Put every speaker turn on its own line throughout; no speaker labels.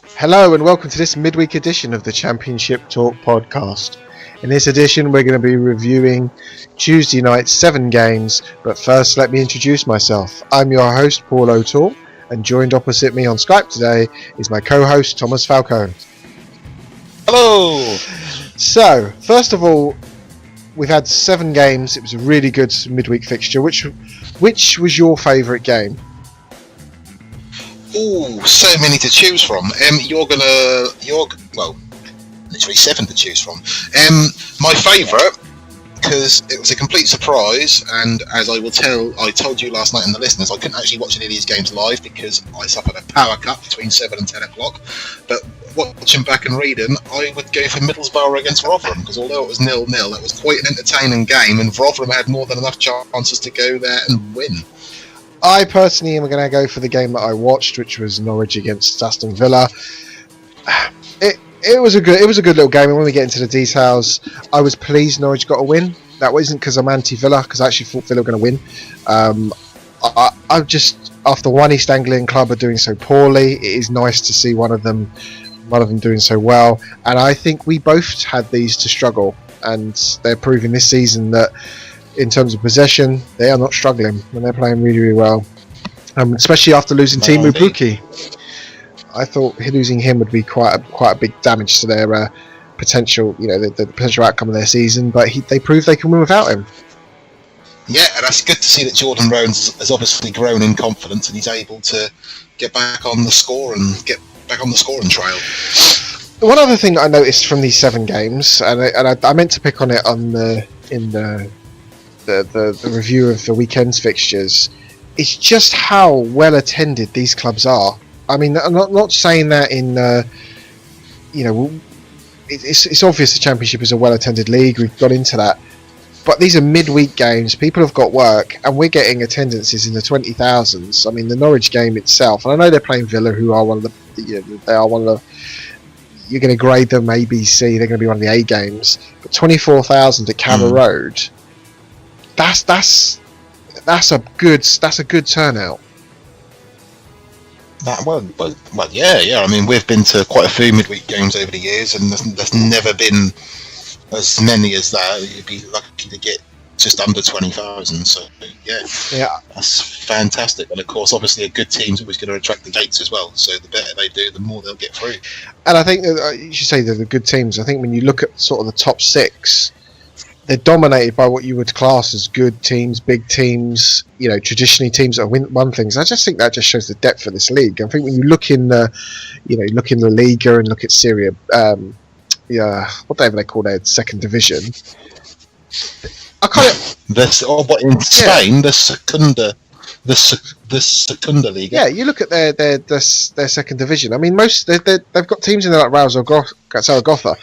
Hello and welcome to this midweek edition of the Championship Talk podcast. In this edition we're going to be reviewing Tuesday night's 7 games, but first let me introduce myself. I'm your host Paul O'Toole, and joined opposite me on Skype today is my co-host Thomas Falco.
Hello!
So, first of all, we've had 7 games. It was a really good midweek fixture. Which was your favourite game?
Ooh, so many to choose from. Literally 7 to choose from. My favourite, because it was a complete surprise, and as I told you last night and the listeners, I couldn't actually watch any of these games live because I suffered a power cut between 7 and 10 o'clock. But watching back and reading, I would go for Middlesbrough against Rotherham, because although it was 0-0, it was quite an entertaining game, and Rotherham had more than enough chances to go there and win.
I personally am going to go for the game that I watched, which was Norwich against Aston Villa. It was a good little game, and when we get into the details, I was pleased Norwich got a win. That wasn't because I'm anti-Villa, because I actually thought Villa were going to win. I just, after one East Anglian club are doing so poorly, it is nice to see one of them doing so well. And I think we both had these to struggle, and they're proving this season that in terms of possession, they are not struggling when they're playing really, really well. Especially after losing Teemu Pukki. I thought losing him would be quite a big damage to their potential, the potential outcome of their season. But they proved they can win without him.
Yeah, and that's good to see that Jordan Rhodes has obviously grown in confidence and he's able to get back on the scoring trail.
One other thing that I noticed from these 7 games, and I meant to pick on it in the review of the weekend's fixtures, it's just how well attended these clubs are. I mean, I'm not saying that in it's obvious the Championship is a well attended league. We've got into that, but these are midweek games. People have got work, and we're getting attendances in the 20,000s. I mean, the Norwich game itself, and I know they're playing Villa, who are one of the you're going to grade them A, B, C. They're going to be one of the A games, but 24,000 at Carrow Road. That's a good turnout.
Yeah. I mean, we've been to quite a few midweek games over the years, and there's never been as many as that. You'd be lucky to get just under 20,000. So yeah, that's fantastic. And of course, obviously, a good team's always going to attract the gates as well. So the better they do, the more they'll get through.
And I think that you should say they're the good teams. I think when you look at sort of the top 6. They're dominated by what you would class as good teams, big teams, traditionally teams that have won things. I just think that just shows the depth of this league. I think when you look in the, look in the Liga and look at Syria, whatever they call their second division. I kind of
in Spain, the Secunda League.
Yeah, you look at their second division. I mean, they've got teams in there like Real Zaragoza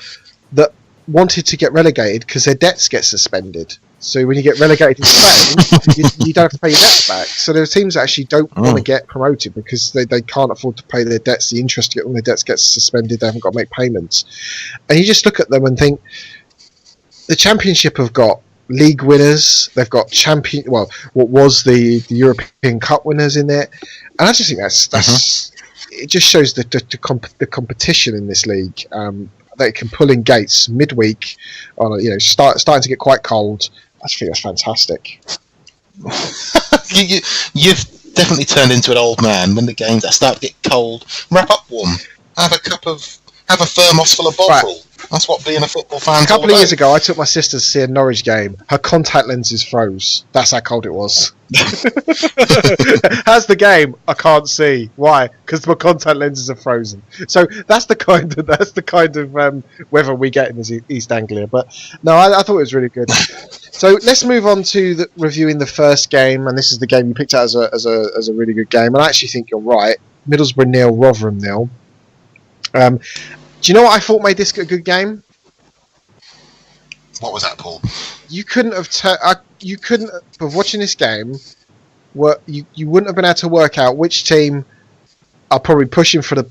that wanted to get relegated because their debts get suspended. So when you get relegated in Spain, you don't have to pay your debts back. So there are teams that actually don't want to get promoted because they can't afford to pay their debts. The interest on their debts gets suspended. They haven't got to make payments. And you just look at them and think, the Championship have got league winners. They've got what was the European Cup winners in there. And I just think that's it just shows the competition in this league. They can pull in gates midweek on starting to get quite cold. I just think that's fantastic.
You've definitely turned into an old man when the games start to get cold. Wrap up warm. Have a thermos full of bottle. Right. That's what being a football fan.
A couple of years ago, I took my sister to see a Norwich game. Her contact lenses froze. That's how cold it was. How's the game? I can't see. Why? Because my contact lenses are frozen. So that's the kind of weather we get in East Anglia. But no, I thought it was really good. So let's move on to reviewing the first game, and this is the game you picked out as a really good game. And I actually think you're right. Middlesbrough 0, Rotherham 0. Do you know what I thought made this a good game?
What was that, Paul?
You couldn't have watching this game. You wouldn't have been able to work out which team are probably pushing for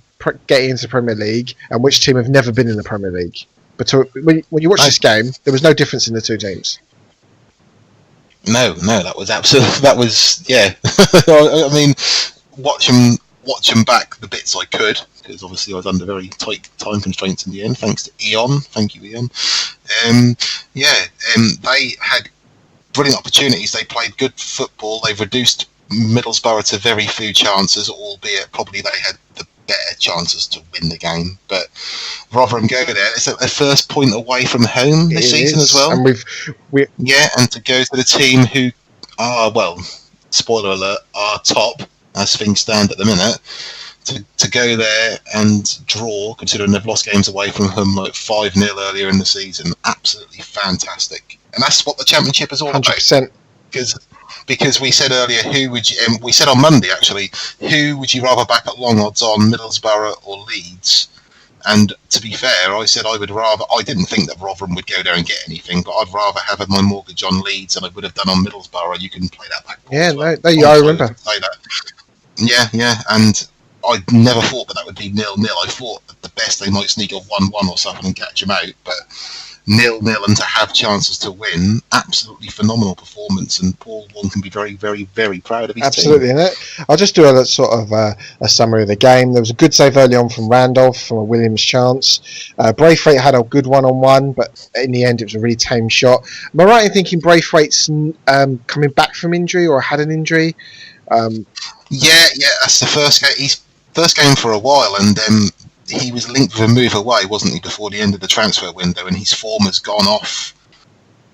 getting into the Premier League and which team have never been in the Premier League. But when you watch this game, there was no difference in the two teams.
No, that was absolutely. That was I mean, watching watching back the bits I could, because obviously I was under very tight time constraints in the end, thanks to Eon. Thank you, Eon. They had brilliant opportunities. They played good football. They've reduced Middlesbrough to very few chances, albeit probably they had the better chances to win the game. But Rotherham go there. It's their first point away from home this season as well.
And
and to go to the team who are, well, spoiler alert, are top as things stand at the minute. To go there and draw, considering they've lost games away from home like 5-0 earlier in the season, absolutely fantastic. And that's what the Championship is all
100%.
about. Because we said earlier, we said on Monday actually, who would you rather back at long odds on, Middlesbrough or Leeds? And to be fair, I said I didn't think that Rotherham would go there and get anything, but I'd rather have my mortgage on Leeds than I would have done on Middlesbrough. You can play that back.
Yeah,
well.
I remember.
Say that. Yeah, and I never thought that would be 0-0. I thought at the best they might sneak a 1-1 or something and catch them out, but 0-0 and to have chances to win, absolutely phenomenal performance, and Paul Warne can be very, very, very proud of his
absolutely
team.
I'll just do a sort of a summary of the game. There was a good save early on from Randolph from a Williams chance. Braithwaite had a good one-on-one, but in the end it was a really tame shot. Am I right in thinking Braithwaite's coming back from injury or had an injury?
Yeah, that's the first game. He's first game for a while, and he was linked with a move away, wasn't he, before the end of the transfer window, and his form has gone off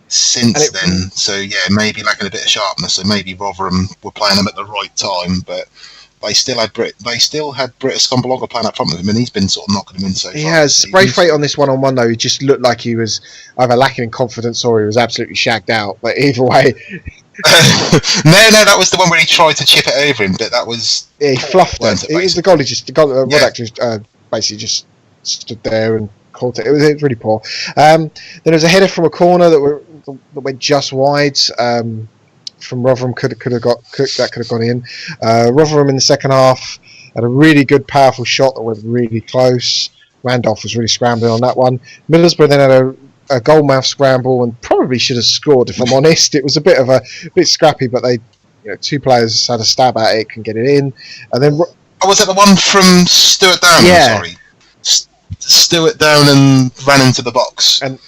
since then. So yeah, maybe lacking a bit of sharpness. So maybe Rotherham were playing him at the right time, but they still had Britt Scombolonga playing up front with him, and he's been sort of knocking him in so far.
He has. Braithwaite on this one-on-one though, he just looked like he was either lacking in confidence or he was absolutely shagged out. But either way.
No, that was the one where he tried to chip it over him, but that was...
Yeah, he fluffed it. It was the goalie Roddick just basically just stood there and caught it. It was really poor. Then there was a header from a corner that went just wide from Rotherham. Could have gone in. Rotherham in the second half had a really good, powerful shot that went really close. Randolph was really scrambling on that one. Middlesbrough then had a goalmouth scramble and probably should have scored, if I'm honest. It was a bit scrappy, but they, two players had a stab at it, can get it in, and then.
Oh, was that the one from Stuart Down?
Yeah.
Sorry, Stuart Down and ran into the box, and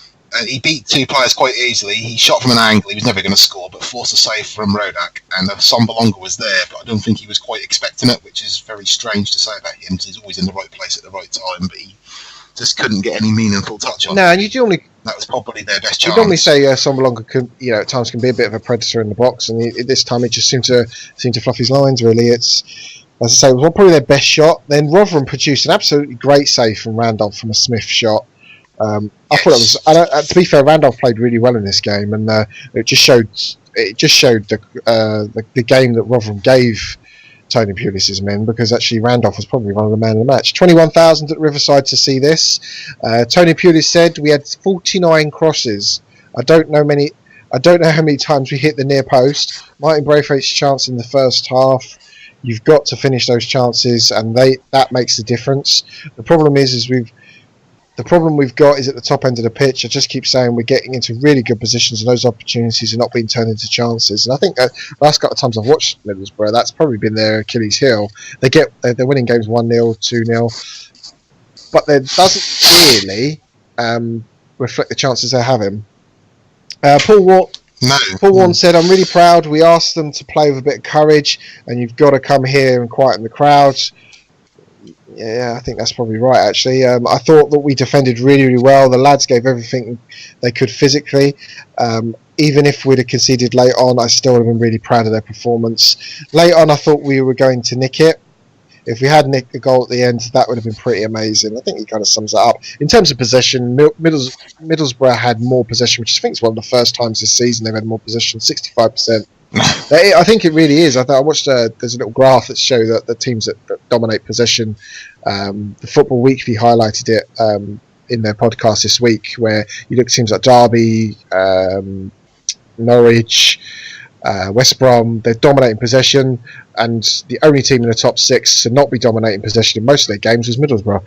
he beat two players quite easily. He shot from an angle; he was never going to score, but forced a save from Roddick, and Sombolonga was there, but I don't think he was quite expecting it, which is very strange to say about him, because he's always in the right place at the right time, but he just couldn't get any meaningful touch on it.
No, and you normally...
That was probably their best chance.
You normally say Sombolonga can, at times can be a bit of a predator in the box, and this time it just seemed to fluff his lines. Really, it's, as I say, it was probably their best shot. Then Rotherham produced an absolutely great save from Randolph from a Smith shot. I thought it was. To be fair, Randolph played really well in this game, and it just showed the game that Rotherham gave Tony Pulis' men, because actually Randolph was probably one of the men of the match. 21,000 at Riverside to see this. Tony Pulis said we had 49 crosses. I don't know how many times we hit the near post. Martin Braithwaite's chance in the first half. You've got to finish those chances, and that makes the difference. The problem we've got is at the top end of the pitch. I just keep saying we're getting into really good positions, and those opportunities are not being turned into chances. And I think the last couple of times I've watched Middlesbrough, that's probably been their Achilles heel. They're winning games 1-0, 2-0, but that doesn't really reflect the chances they're having. Paul Warne said, "I'm really proud. We asked them to play with a bit of courage, and you've got to come here and quieten the crowds." Yeah, I think that's probably right, actually. I thought that we defended really, really well. The lads gave everything they could physically. Even if we'd have conceded late on, I still would have been really proud of their performance. Late on, I thought we were going to nick it. If we had nicked the goal at the end, that would have been pretty amazing. I think he kind of sums that up. In terms of possession, Middlesbrough had more possession, which I think is one of the first times this season they've had more possession, 65%. I think it really is. I watched. There's a little graph that shows that the teams that dominate possession. The Football Weekly highlighted it in their podcast this week, where you look at teams like Derby, Norwich, West Brom. They're dominating possession, and the only team in the top six to not be dominating possession in most of their games was Middlesbrough.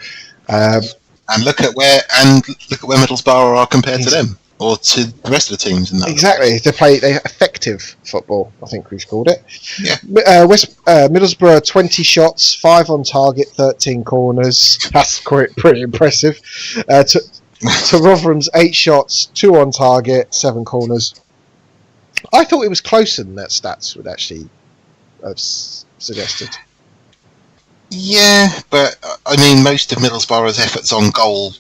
And look at where Middlesbrough are compared to them. or to the rest of the teams in that.
Exactly, they effective football, I think we've called it.
Yeah.
Middlesbrough 20 shots, 5 on target, 13 corners. That's pretty impressive. To Rotherham's 8 shots, 2 on target, 7 corners. I thought it was closer than that stats would actually have suggested.
Yeah, but I mean, most of Middlesbrough's efforts on goal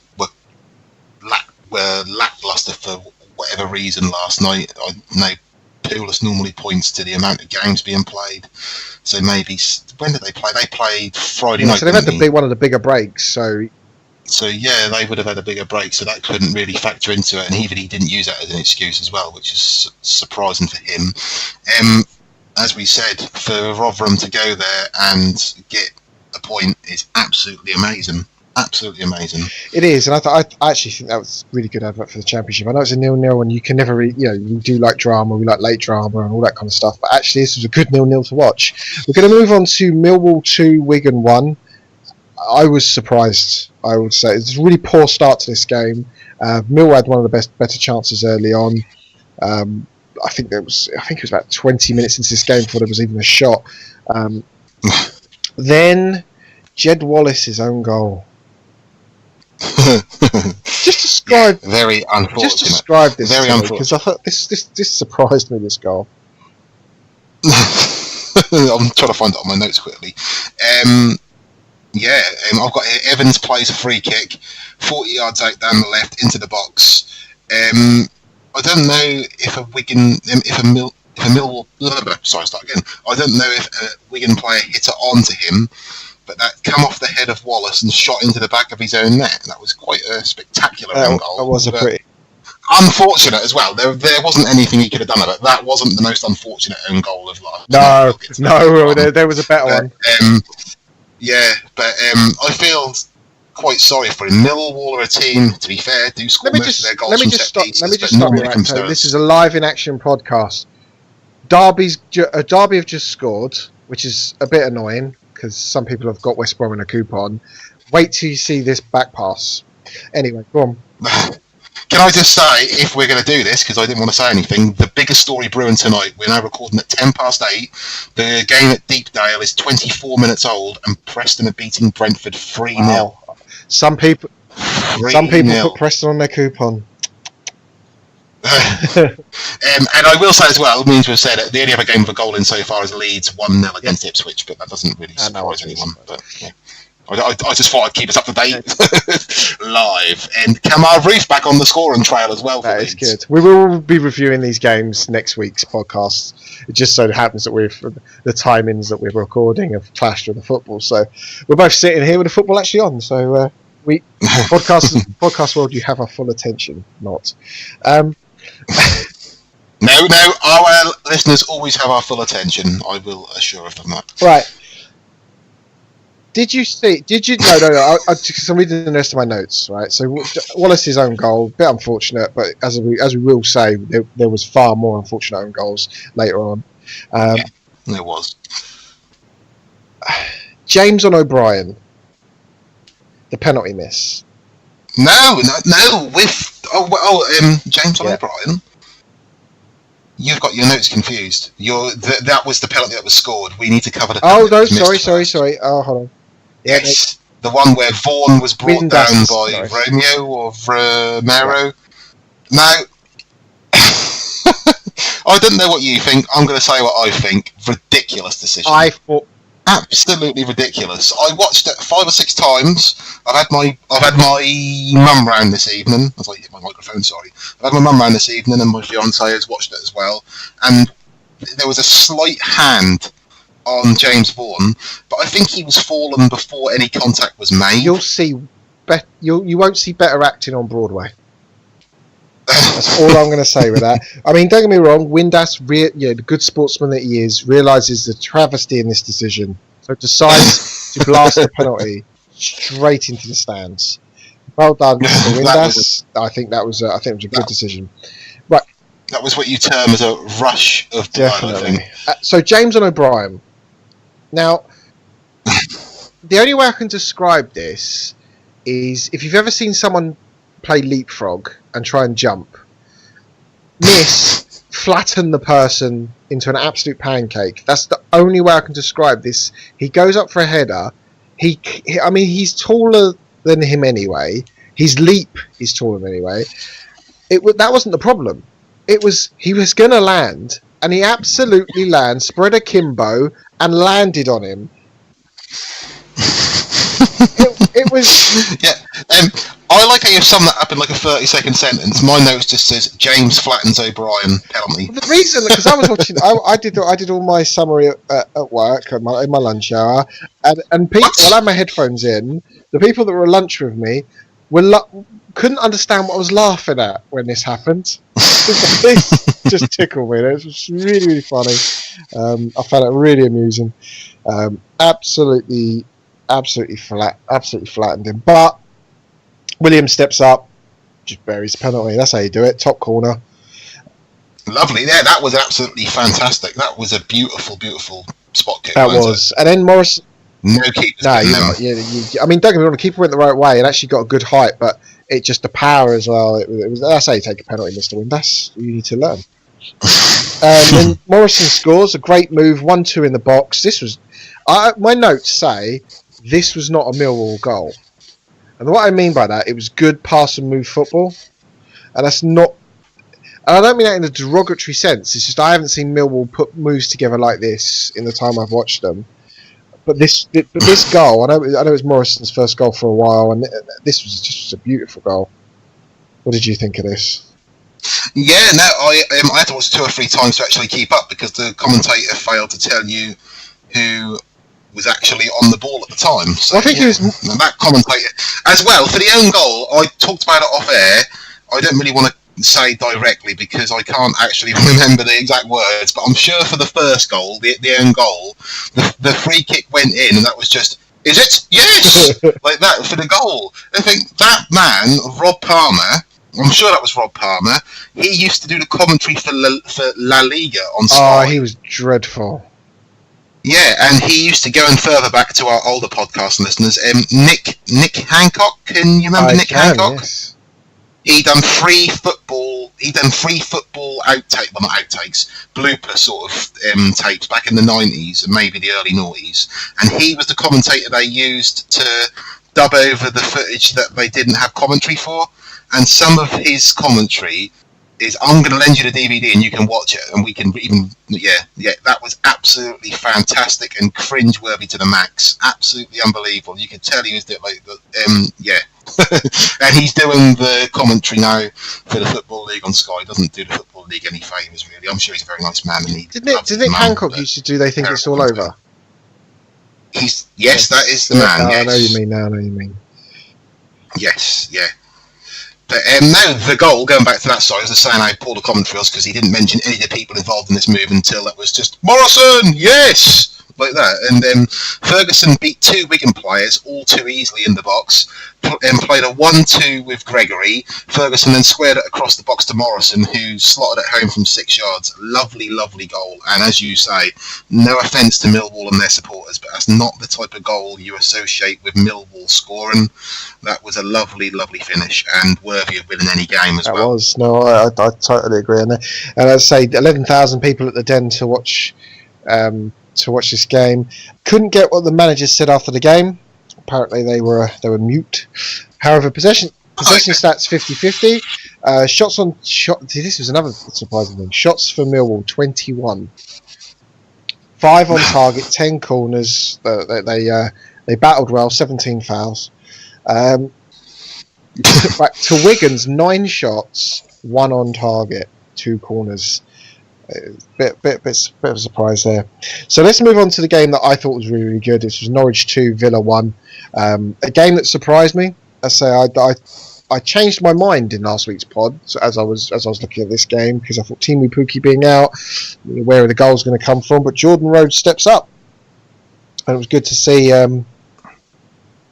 were lackluster for whatever reason last night. I know Pulis normally points to the amount of games being played, so maybe when did they play? They played Friday night.
So they've had one of the bigger breaks. So
yeah, they would have had a bigger break, so that couldn't really factor into it. And even he didn't use that as an excuse as well, which is surprising for him. As we said, for Rotherham to go there and get a point is absolutely amazing. Absolutely amazing.
It is, and I actually think that was a really good advert for the Championship. I know it's a 0-0, and you can never really, we do like drama, we like late drama and all that kind of stuff, but actually this was a good 0-0 to watch. We're going to move on to Millwall 2, Wigan 1. I was surprised, I would say. It's a really poor start to this game. Millwall had one of the better chances early on. I think it was about 20 minutes into this game before there was even a shot. Then Jed Wallace's own goal. Just describe.
Very unfortunate.
Just describe this.
Very unfortunate.
Because I thought this surprised me. This goal.
I'm trying to find it on my notes quickly. I've got here, Evans plays a free kick, 40 yards out down the left into the box. I don't know if a Millwall. Sorry, start again. I don't know if a Wigan player hit it onto him, but that come off the head of Wallace and shot into the back of his own net. That was quite a spectacular own goal.
That was a pretty
unfortunate as well. There wasn't anything he could have done about it. That wasn't the most unfortunate own goal of life.
No, there was a better one.
I feel quite sorry for him. Millwall are a team, to be fair, do score most of their goals from set pieces.
Let me just stop you right. So this is a live in action podcast. Derby have just scored, which is a bit annoying because some people have got West Brom in a coupon. Wait till you see this back pass. Anyway, go on.
Can I just say, if we're going to do this, because I didn't want to say anything, the biggest story brewing tonight, we're now recording at 8:10. The game at Deepdale is 24 minutes old, and Preston are beating Brentford 3-0.
Wow. Some people put Preston on their coupon.
And I will say as well, it means we've said it, the only other game with a goal in so far is Leeds 1-0 against Ipswich, but that doesn't really surprise anyone. But yeah. I just thought I'd keep us up to date live. And Kamar Reef back on the scoring trail as well.
That is good. We will be reviewing these games next week's podcast. It just so happens that the timings that we're recording have clashed with the football. So we're both sitting here with the football actually on. So podcast world, you have our full attention. Not.
No, our listeners always have our full attention. I will assure them that.
Right. Did you? No. Because I'm reading the rest of my notes, right? So Wallace's own goal, a bit unfortunate, but as we will say, there was far more unfortunate own goals later on.
There was.
James on O'Brien, the penalty miss.
No. With James on O'Brien. You've got your notes confused. That was the penalty that was scored. We need to cover the.
Oh no! Sorry. Oh, hold on.
Yes, the one where Vaughan was brought down by Romeo or Romero. Now, I don't know what you think. I'm going to say what I think. Ridiculous decision.
I thought
absolutely ridiculous. I watched it 5 or 6 times. I've had my mum round this evening. As I hit my microphone, sorry. I've had my mum round this evening, and my fiance has watched it as well. And there was a slight hand on James Vaughan, but I think he was fallen before any contact was made.
You'll see. You won't see better acting on Broadway. That's all I'm going to say with that. I mean, don't get me wrong. Windass, the good sportsman that he is, realises the travesty in this decision, so decides to blast the penalty straight into the stands. Well done, Mr. Windass. I think it was a good decision. Right.
That was what you term as a rush of blood.
Definitely. So James and O'Brien. Now, the only way I can describe this is if you've ever seen someone play leapfrog and try and jump, miss, flatten the person into an absolute pancake. That's the only way I can describe this. He goes up for a header. I mean, he's taller than him anyway. His leap is taller than him anyway. That wasn't the problem. He was going to land, and he absolutely spread akimbo, and landed on him. it was...
Yeah, I like how you sum that up in like a 30-second sentence. My notes just says, James flattens O'Brien, penalty.
The reason, because I was watching... I did all my summary at work, in my lunch hour, and people, while I had my headphones in, the people that were at lunch with me couldn't understand what I was laughing at when this happened. This just tickled me. It was really, really funny. I found it really amusing. Absolutely flattened him. But Williams steps up, just buries the penalty. That's how you do it. Top corner.
Lovely. Yeah, that was absolutely fantastic. That was a beautiful, beautiful spot kick.
That was. And then Morrison.
No keepers.
No, I mean, don't get me wrong. The keeper went the right way and actually got a good height, but it just the power as well. It was that's how you take a penalty, Mr. Wynn. That's what you need to learn. Then Morrison scores a great move, 1-2 in the box. This was, my notes say, this was not a Millwall goal, and what I mean by that, it was good pass and move football, and that's not. And I don't mean that in a derogatory sense. It's just I haven't seen Millwall put moves together like this in the time I've watched them. But this goal, I know it was Morrison's first goal for a while, and this was just a beautiful goal. What did you think of this?
Yeah, no, I had to watch 2 or 3 times to actually keep up because the commentator failed to tell you who was actually on the ball at the time. So,
well, I think it was
that commentator as well for the own goal. I talked about it off air. I don't really want to say directly because I can't actually remember the exact words, but I'm sure for the first goal, the own goal, the free kick went in, and that was just, is it? Yes! Like that for the goal. I think that man, Rob Palmer, I'm sure that was Rob Palmer, he used to do the commentary for La Liga on Sky.
Oh, he was dreadful.
Yeah, and he used to go in further back to our older podcast listeners. Nick Hancock, can you remember Nick Hancock?
Yes.
He done free football outtake, well not outtakes, blooper sort of tapes back in the 90s and maybe the early noughties, and he was the commentator they used to dub over the footage that they didn't have commentary for. And some of his commentary is, I'm going to lend you the DVD and you can watch it, and we can even, that was absolutely fantastic and cringe-worthy to the max. Absolutely unbelievable. You could tell he was doing and he's doing the commentary now for the Football League on Sky. Doesn't do the Football League any favours, really. I'm sure he's a very nice man. And
didn't Hancock used to do They Think It's All Over?
Yes, that is the man.
Yes.
Yes.
I know you mean.
Yes, yeah. But now the goal, going back to that side, as I was saying, I pulled a commentary was because he didn't mention any of the people involved in this move until it was just Morrison, yes, like that. And Ferguson beat 2 Wigan players all too easily in the box, and played a 1-2 with Gregory. Ferguson then squared it across the box to Morrison, who slotted it home from 6 yards. Lovely, lovely goal. And as you say, no offence to Millwall and their supporters, but that's not the type of goal you associate with Millwall scoring. That was a lovely, lovely finish and worthy of winning any game as well.
That was. No, I totally agree on that. And I'd say 11,000 people at the Den to watch this game. Couldn't get what the managers said after the game. Apparently they were mute. However, possession stats 50-50. Shots on shot. This was another surprising thing. Shots for Millwall 21. 5 on target, 10 corners. They battled well. 17 fouls. Back to Wigan's 9 shots, 1 on target, 2 corners. Bit of a surprise there. So let's move on to the game that I thought was really, really good. This was Norwich 2, Villa 1. A game that surprised me. I changed my mind in last week's pod, so as I was looking at this game, because I thought Timu Pukki being out, where are the goals going to come from? But Jordan Rhodes steps up, and it was good to see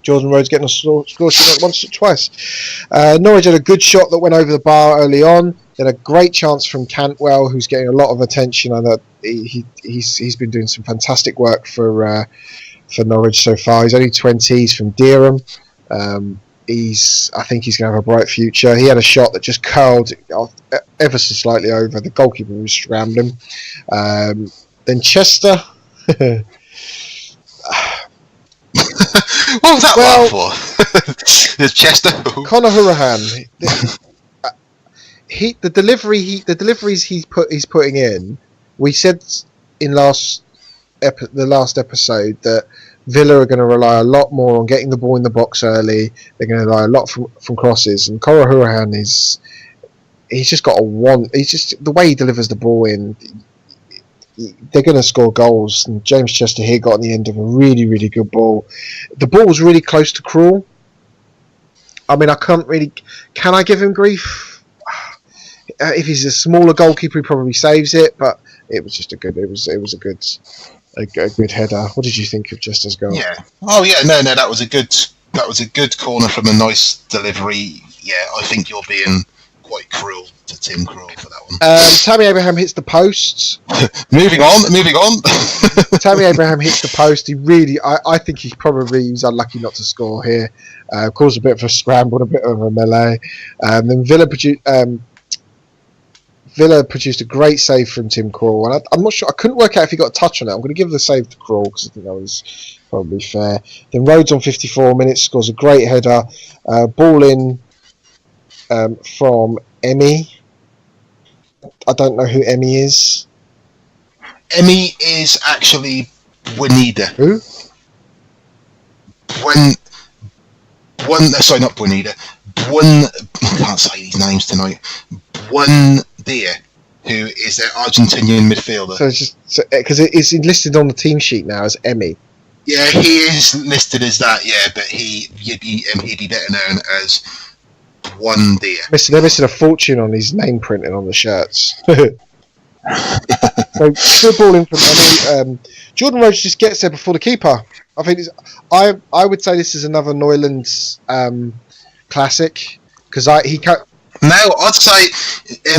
Jordan Rhodes getting a score once or twice. Norwich had a good shot that went over the bar early on. They had a great chance from Cantwell, who's getting a lot of attention. I know he's been doing some fantastic work for Norwich so far. He's only 20. He's from Dereham. I think he's going to have a bright future. He had a shot that just curled ever so slightly over. The goalkeeper was scrambling. Then Chester.
What was that laugh for? There's Chester.
Conor Hourihane. The deliveries he's putting in. We said in the last episode that Villa are going to rely a lot more on getting the ball in the box early. They're going to rely a lot from crosses. And Conor Hourihane he's just got a want. He's just the way he delivers the ball in. They're going to score goals. And James Chester here got on the end of a really, really good ball. The ball was really close to Krul. I mean, can I give him grief? If he's a smaller goalkeeper, he probably saves it. But it was just a good header. What did you think of Chester's goal?
Yeah. Oh yeah. No. That was a good corner from a nice delivery. Yeah. I think you're being quite cruel to Tim Krul for that one.
Tammy Abraham hits the post.
Moving on.
Tammy Abraham hits the post. He really, I think he was unlucky not to score here. Caused a bit of a scramble, a bit of a melee. Then Villa produced a great save from Tim Krul, and I'm not sure. I couldn't work out if he got a touch on it. I'm going to give the save to Krul because I think that was probably fair. Then Rhodes on 54 minutes scores a great header. Ball in from Emmy. I don't know who Emmy is.
Emmy is actually Buenida.
Who?
Sorry, not Buenida. I can't say these names tonight. Buendia, who is their Argentinian midfielder.
So it's just because it's listed on the team sheet now as Emmy.
Yeah, he is listed as that. Yeah, but he'd be better known as Buendia.
They're missing a fortune on his name printing on the shirts. So good ball in from Emmy. Jordan Rhodes just gets there before the keeper. I think I would say this is another Neuland classic because he can't.
No, I'd say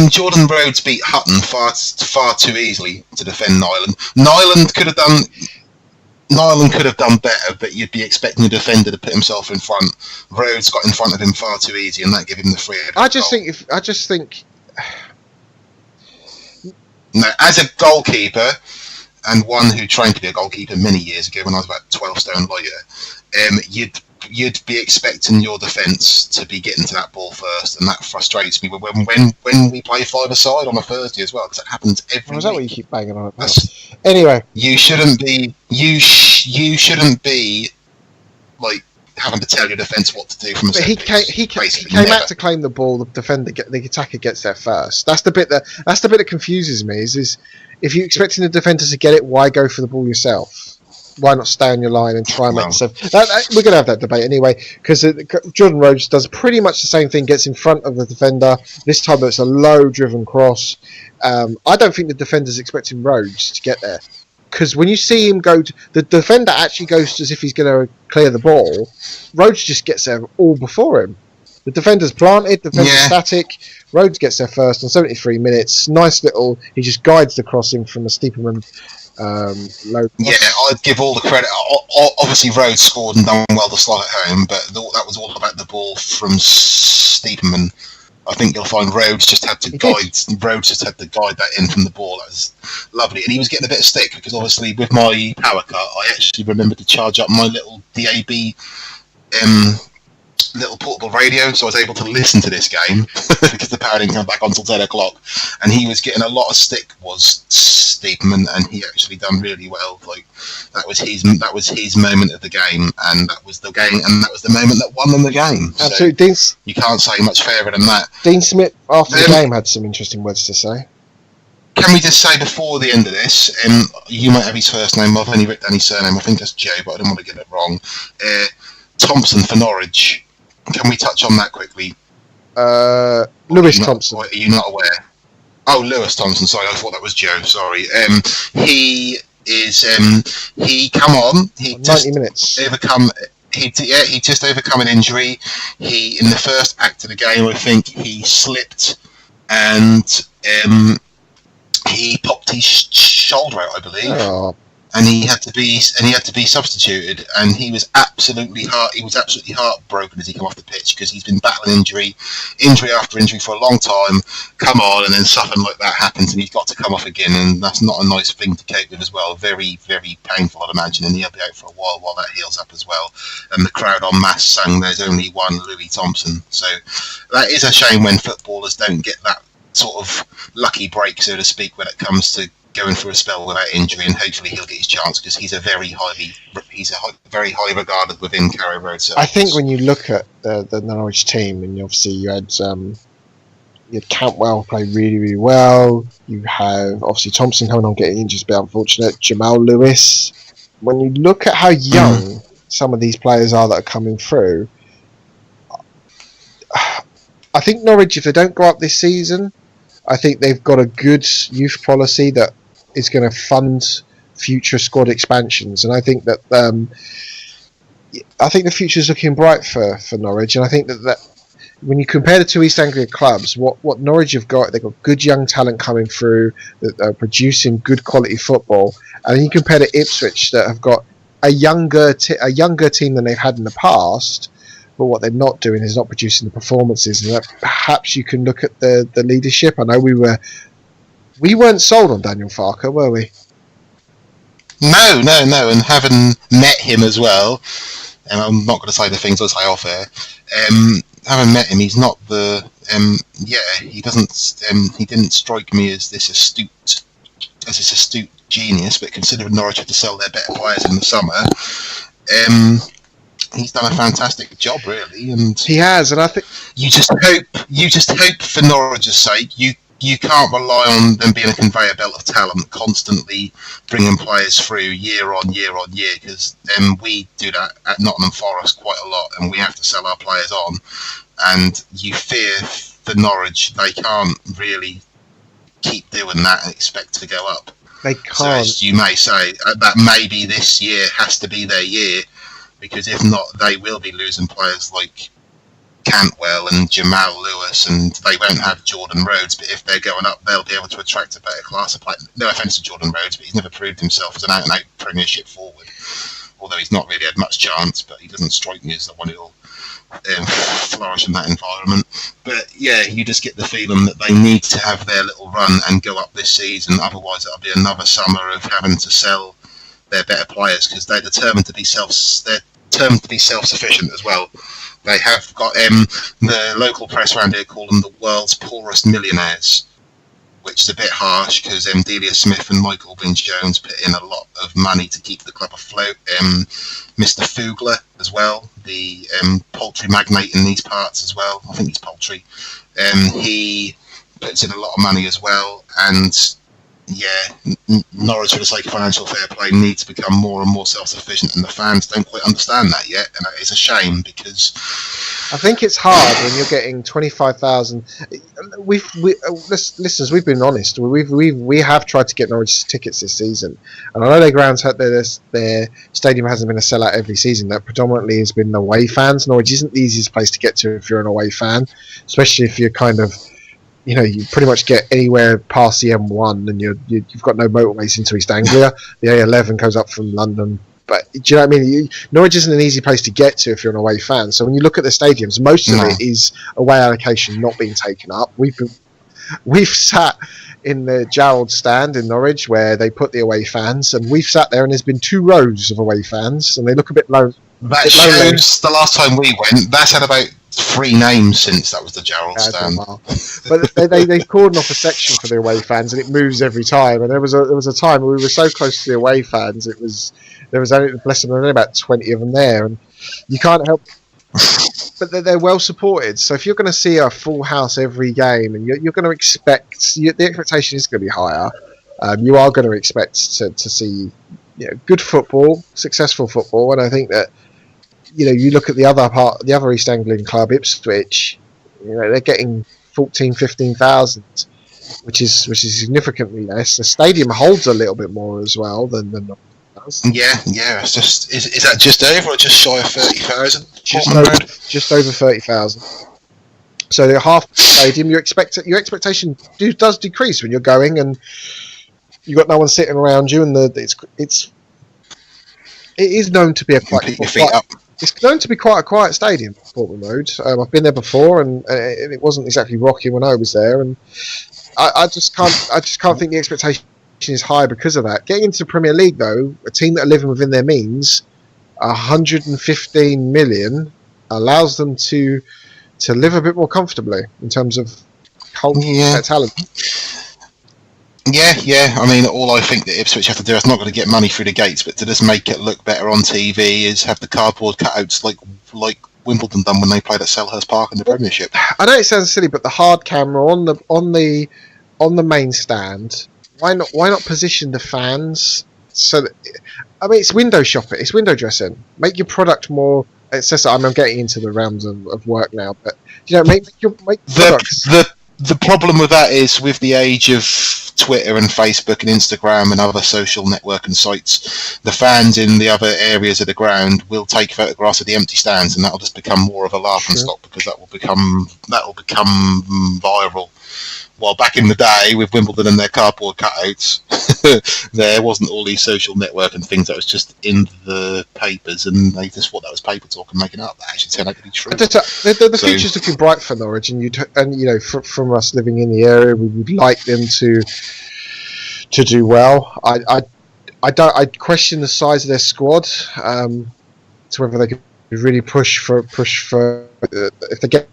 Jordan Rhodes beat Hutton far too easily to defend Nyland. Nyland could have done better, but you'd be expecting the defender to put himself in front. Rhodes got in front of him far too easy, and that gave him the free.
I just think.
No, as a goalkeeper, and one who trained to be a goalkeeper many years ago when I was about 12 stone lighter, you'd be expecting your defence to be getting to that ball first, and that frustrates me when we play five-a-side on a Thursday as well, because that happens every week.
Is that what you keep banging on about? Anyway,
you shouldn't be like having to tell your defence what to do from a set piece. He came
out to claim the ball. The attacker gets there first. That's the bit that confuses me. Is if you're expecting the defender to get it, why go for the ball yourself? Why not stay on your line and try and make the save? We're going to have that debate anyway, because Jordan Rhodes does pretty much the same thing, gets in front of the defender. This time it's a low-driven cross. I don't think the defender's expecting Rhodes to get there, because when you see him go, the defender actually goes as if he's going to clear the ball. Rhodes just gets there all before him. The defender's planted, defender's static. Rhodes gets there first on 73 minutes. Nice little, he just guides the cross in from a Steeperman low.
Yeah, I'd give all the credit. Obviously, Rhodes scored and done well to slot at home, but that was all about the ball from Steeperman. I think you'll find Rhodes just had to guide that in from the ball. That was lovely, and he was getting a bit of stick because obviously with my power cut, I actually remembered to charge up my little DAB little portable radio, so I was able to listen to this game because the power didn't come back until 10 o'clock, and he was getting a lot of stick, was Steeperman, and he actually done really well. Like that was his moment of the game, and that was the moment that won them the game.
Absolutely.
So you can't say much fairer than that.
Dean Smith after the game had some interesting words to say.
Can we just say before the end of this, you might have his first name, I've only written down his surname, I think that's Joe, but I don't want to get it wrong. Thompson for Norwich. Can we touch on that quickly?
Lewis Thompson.
Are you not aware? Oh, Lewis Thompson. Sorry, I thought that was Joe. Sorry. He is. He come on. He
90 minutes.
He just overcome an injury. He in the first act of the game, I think he slipped and he popped his shoulder out, I believe.
Oh,
and he had to be substituted, and he was absolutely heartbroken as he came off the pitch because he's been battling injury after injury for a long time. Come on, and then something like that happens, and he's got to come off again, and that's not a nice thing to cope with as well. Very, very painful, I'd imagine, and he'll be out for a while that heals up as well. And the crowd en masse sang "There's Only One Louis Thompson." So that is a shame when footballers don't get that sort of lucky break, so to speak, when it comes to going through a spell without injury, and hopefully he'll get his chance because he's very highly regarded within Carrow Road. So
I think when you look at the Norwich team, and obviously you had Cantwell play really, really well. You have obviously Thompson coming on getting injured, a bit unfortunate. Jamal Lewis. When you look at how young some of these players are that are coming through, I think Norwich, if they don't go up this season, I think they've got a good youth policy that is going to fund future squad expansions, and I think that the future is looking bright for Norwich. And I think that when you compare the two East Anglia clubs, what Norwich have got, they've got good young talent coming through that are producing good quality football, and then you compare to Ipswich that have got a younger team than they've had in the past. But what they're not doing is not producing the performances, and that perhaps you can look at the leadership. I know we weren't sold on Daniel Farke, were we?
No, and having met him as well, and I'm not going to say the things I say off air. Having met him, he's not the he didn't strike me as this astute genius. But considering Norwich had to sell their better players in the summer, he's done a fantastic job, really, and
he has. And I think
you just hope for Norwich's sake. You can't rely on them being a conveyor belt of talent, constantly bringing players through year on year, because we do that at Nottingham Forest quite a lot, and we have to sell our players on. And you fear for Norwich, they can't really keep doing that and expect to go up.
They can't.
So as you may say, that maybe this year has to be their year, because if not, they will be losing players like Cantwell and Jamal Lewis, and they won't have Jordan Rhodes. But if they're going up, they'll be able to attract a better class of players. No offence to Jordan Rhodes, but he's never proved himself as an out-and-out Premiership forward. Although he's not really had much chance, but he doesn't strike me as the one who'll flourish in that environment. But yeah, you just get the feeling that they need to have their little run and go up this season. Otherwise, it'll be another summer of having to sell their better players, because they're determined to be self-sufficient as well. They have got the local press around here call them the world's poorest millionaires, which is a bit harsh because Delia Smith and Michael Wynne-Jones put in a lot of money to keep the club afloat. Mr. Fugler as well, the poultry magnate in these parts as well. I think he's poultry. He puts in a lot of money as well, and Norwich, for the sake of financial fair play, need to become more and more self-sufficient, and the fans don't quite understand that yet, and it's a shame because
I think it's hard when you're getting 25,000. Listeners, we've been honest. We have tried to get Norwich tickets this season, and I know their stadium hasn't been a sellout every season. That predominantly has been away fans. Norwich isn't the easiest place to get to if you're an away fan, especially if you're kind of, you pretty much get anywhere past the M1, and you've got no motorways into East Anglia. The A11 goes up from London. But do you know what I mean? Norwich isn't an easy place to get to if you're an away fan. So when you look at the stadiums, most of it is away allocation not being taken up. We've sat in the Gerald stand in Norwich where they put the away fans, and we've sat there and there's been 2 rows of away fans, and they look a bit low.
That shows the last time we went, that's had about 3 names since that was the Gerald stand.
But they've cordoned off a section for the away fans, and it moves every time. And there was a time where we were so close to the away fans, there was only, bless them, there were only about 20 of them there, and you can't help. But they're well supported. So if you're going to see a full house every game, and you're going to expect, the expectation is going to be higher. You are going to expect to see good football, successful football, and I think that. You look at the other East Anglian club, Ipswich. They're getting 15,000, which is significantly less. The stadium holds a little bit more as well than does.
Yeah. It's just is that just over or just shy of 30,000?
Just over 30,000. So they're half the stadium. Your expectation does decrease when you're going, and you've got no one sitting around you, and it's it is known to be a
and pick your feet up.
It's known to be quite a quiet stadium, Portman Road. I've been there before, and it wasn't exactly rocking when I was there. And I just can't think the expectation is high because of that. Getting into the Premier League, though, a team that are living within their means, 115 million allows them to live a bit more comfortably in terms of talent.
Yeah. I mean, all I think that Ipswich have to do is not going to get money through the gates, but to just make it look better on TV is have the cardboard cutouts like Wimbledon done when they played at Selhurst Park in the Premiership.
I know it sounds silly, but the hard camera on the main stand. Why not position the fans so that, I mean, it's window shopping, it's window dressing. Make your product more. It's just I'm getting into the realms of work now, but make products.
The problem with that is with the age of Twitter and Facebook and Instagram and other social networking sites, the fans in the other areas of the ground will take photographs of the empty stands, and that'll just become more of a laughing stock because that will become viral. While back in the day with Wimbledon and their cardboard cutouts, there wasn't all these social networking things. That was just in the papers, and they just thought that was paper talk and making it up. That actually turned out to be true.
The future's looking bright for Norwich, and from us living in the area, we would like them to do well. I question the size of their squad, to whether they could really push for if they get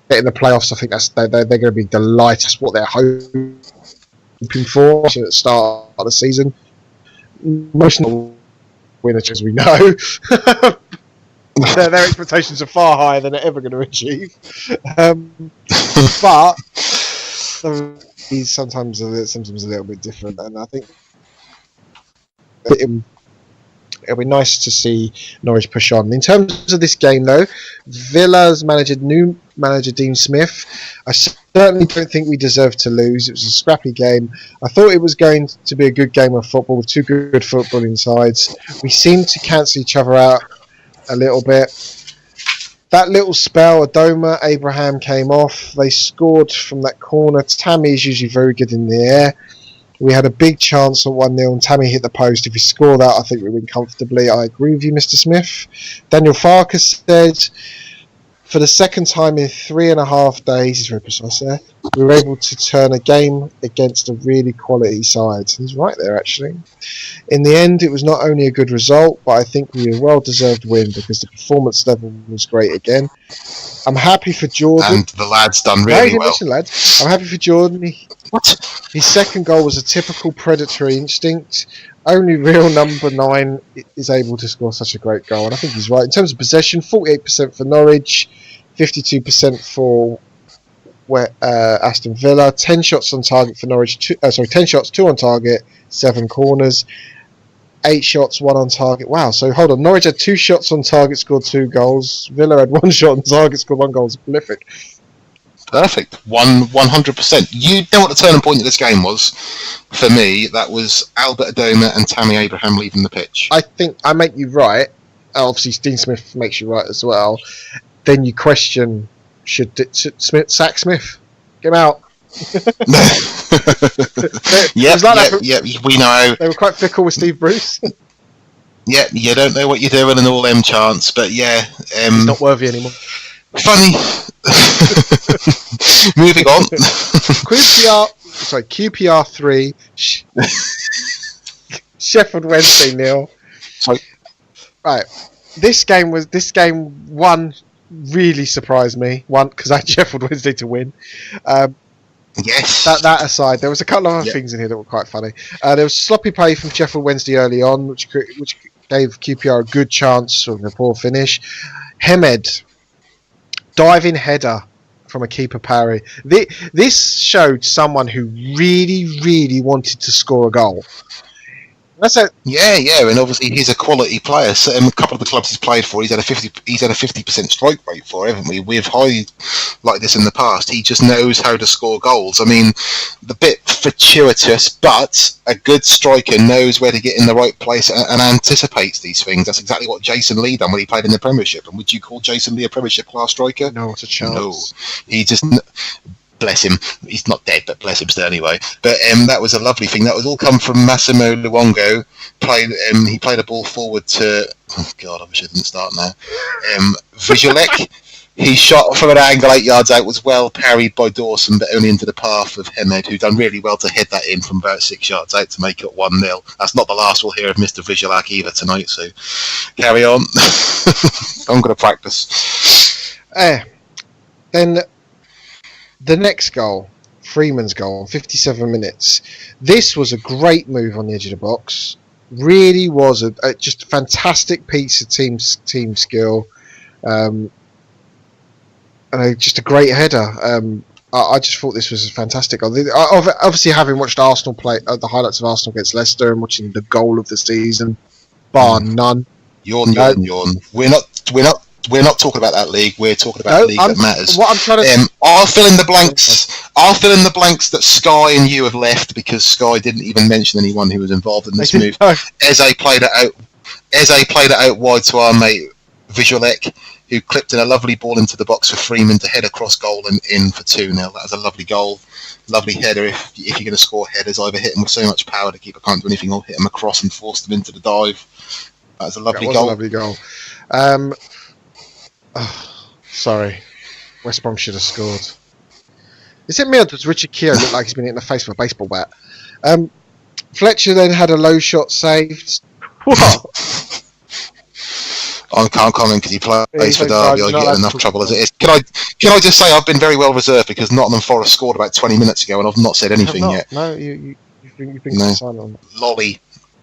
in the playoffs. I think they're going to be delighted. That's what they're hoping for at the start of the season. Most winners, as we know, their expectations are far higher than they're ever going to achieve. But he's sometimes a little bit different, and I think it'll be nice to see Norwich push on. In terms of this game, though, Villa's new manager Dean Smith, I certainly don't think we deserved to lose. It was a scrappy game. I thought it was going to be a good game of football with two good footballing sides. We seemed to cancel each other out a little bit. That little spell, Adoma, Abraham came off. They scored from that corner. Tammy is usually very good in the air. We had a big chance at 1-0 and Tammy hit the post. If we score that, I think we win comfortably. I agree with you, Mr. Smith. Daniel Farkas said, for the second time in 3.5 days, he's very precise there, we were able to turn a game against a really quality side. He's right there, actually. In the end, it was not only a good result, but I think we a well-deserved win because the performance level was great again. I'm happy for Jordan.
And the lad's done really well.
Listen, lad. I'm happy for Jordan.
What?
His second goal was a typical predatory instinct. Only real number 9 is able to score such a great goal, and I think he's right. In terms of possession, 48% for Norwich, 52% for Aston Villa, 10 shots on target for Norwich. 10 shots, 2 on target, 7 corners, 8 shots, 1 on target. Wow, so hold on. Norwich had 2 shots on target, scored 2 goals. Villa had 1 shot on target, scored 1 goal. It's prolific.
Perfect. 100%. You know what the turning point of this game was? For me, that was Albert Adoma and Tammy Abraham leaving the pitch.
I think I make you right. Obviously, Dean Smith makes you right as well. Then you question, should Smith sack Smith? Get him out. We know. They were quite fickle with Steve Bruce.
Yeah, you don't know what you're doing and all them chants, but yeah.
He's not worthy anymore.
Funny. Moving on.
QPR 3. Sheffield Wednesday 0.
Sorry.
Right. This game one really surprised me. One, because I had Sheffield Wednesday to win.
Yes.
That aside, there was a couple of other things in here that were quite funny. There was sloppy play from Sheffield Wednesday early on, which gave QPR a good chance of a poor finish. Hemed, diving header from a keeper parry. This showed someone who really, really wanted to score a goal. That's it.
Yeah, and obviously he's a quality player. So, a couple of the clubs he's played for, he's had a 50% strike rate for, haven't we? We've high like this in the past. He just knows how to score goals. I mean, the bit fortuitous, but a good striker knows where to get in the right place and anticipates these things. That's exactly what Jason Lee done when he played in the Premiership. And would you call Jason Lee a Premiership class striker?
No, it's a chance.
No, he just. bless him. He's not dead, but bless him still anyway. But that was a lovely thing. That was all come from Massimo Luongo. He played a ball forward to... Oh, God, I wish I didn't start now. Vizolek. He shot from an angle 8 yards out, was well parried by Dawson, but only into the path of Hemed, who done really well to head that in from about 6 yards out to make it 1-0. That's not the last we'll hear of Mr. Vizolak either tonight, so carry on. I'm going to practice.
Then the next goal, Freeman's goal, on 57 minutes. This was a great move on the edge of the box. Really was just a fantastic piece of team skill. Just a great header. I just thought this was fantastic. Obviously, having watched Arsenal play, the highlights of Arsenal against Leicester, and watching the goal of the season, bar none.
Yawn. We're not talking about that league. We're talking about the league that matters.
What I'm trying to
I'll fill in the blanks. I'll fill in the blanks that Sky and you have left because Sky didn't even mention anyone who was involved in this move. Eze played it out wide to our mate Vizolek, who clipped in a lovely ball into the box for Freeman to head across goal and in for 2-0. That was a lovely goal, lovely header. If you're going to score headers, either hit them with so much power the keeper can't do anything, or hit them across and force them into the dive. That was a lovely goal.
Sorry, West Brom should have scored. Is it me or does Richard Keogh look like he's been hit in the face with a baseball bat? Fletcher then had a low shot saved. What?
I can't comment because he plays for Derby. I get in enough trouble as it is. Can I just say I've been very well reserved because Nottingham Forest scored about 20 minutes ago and I've not said anything yet.
No, you've been silent on that.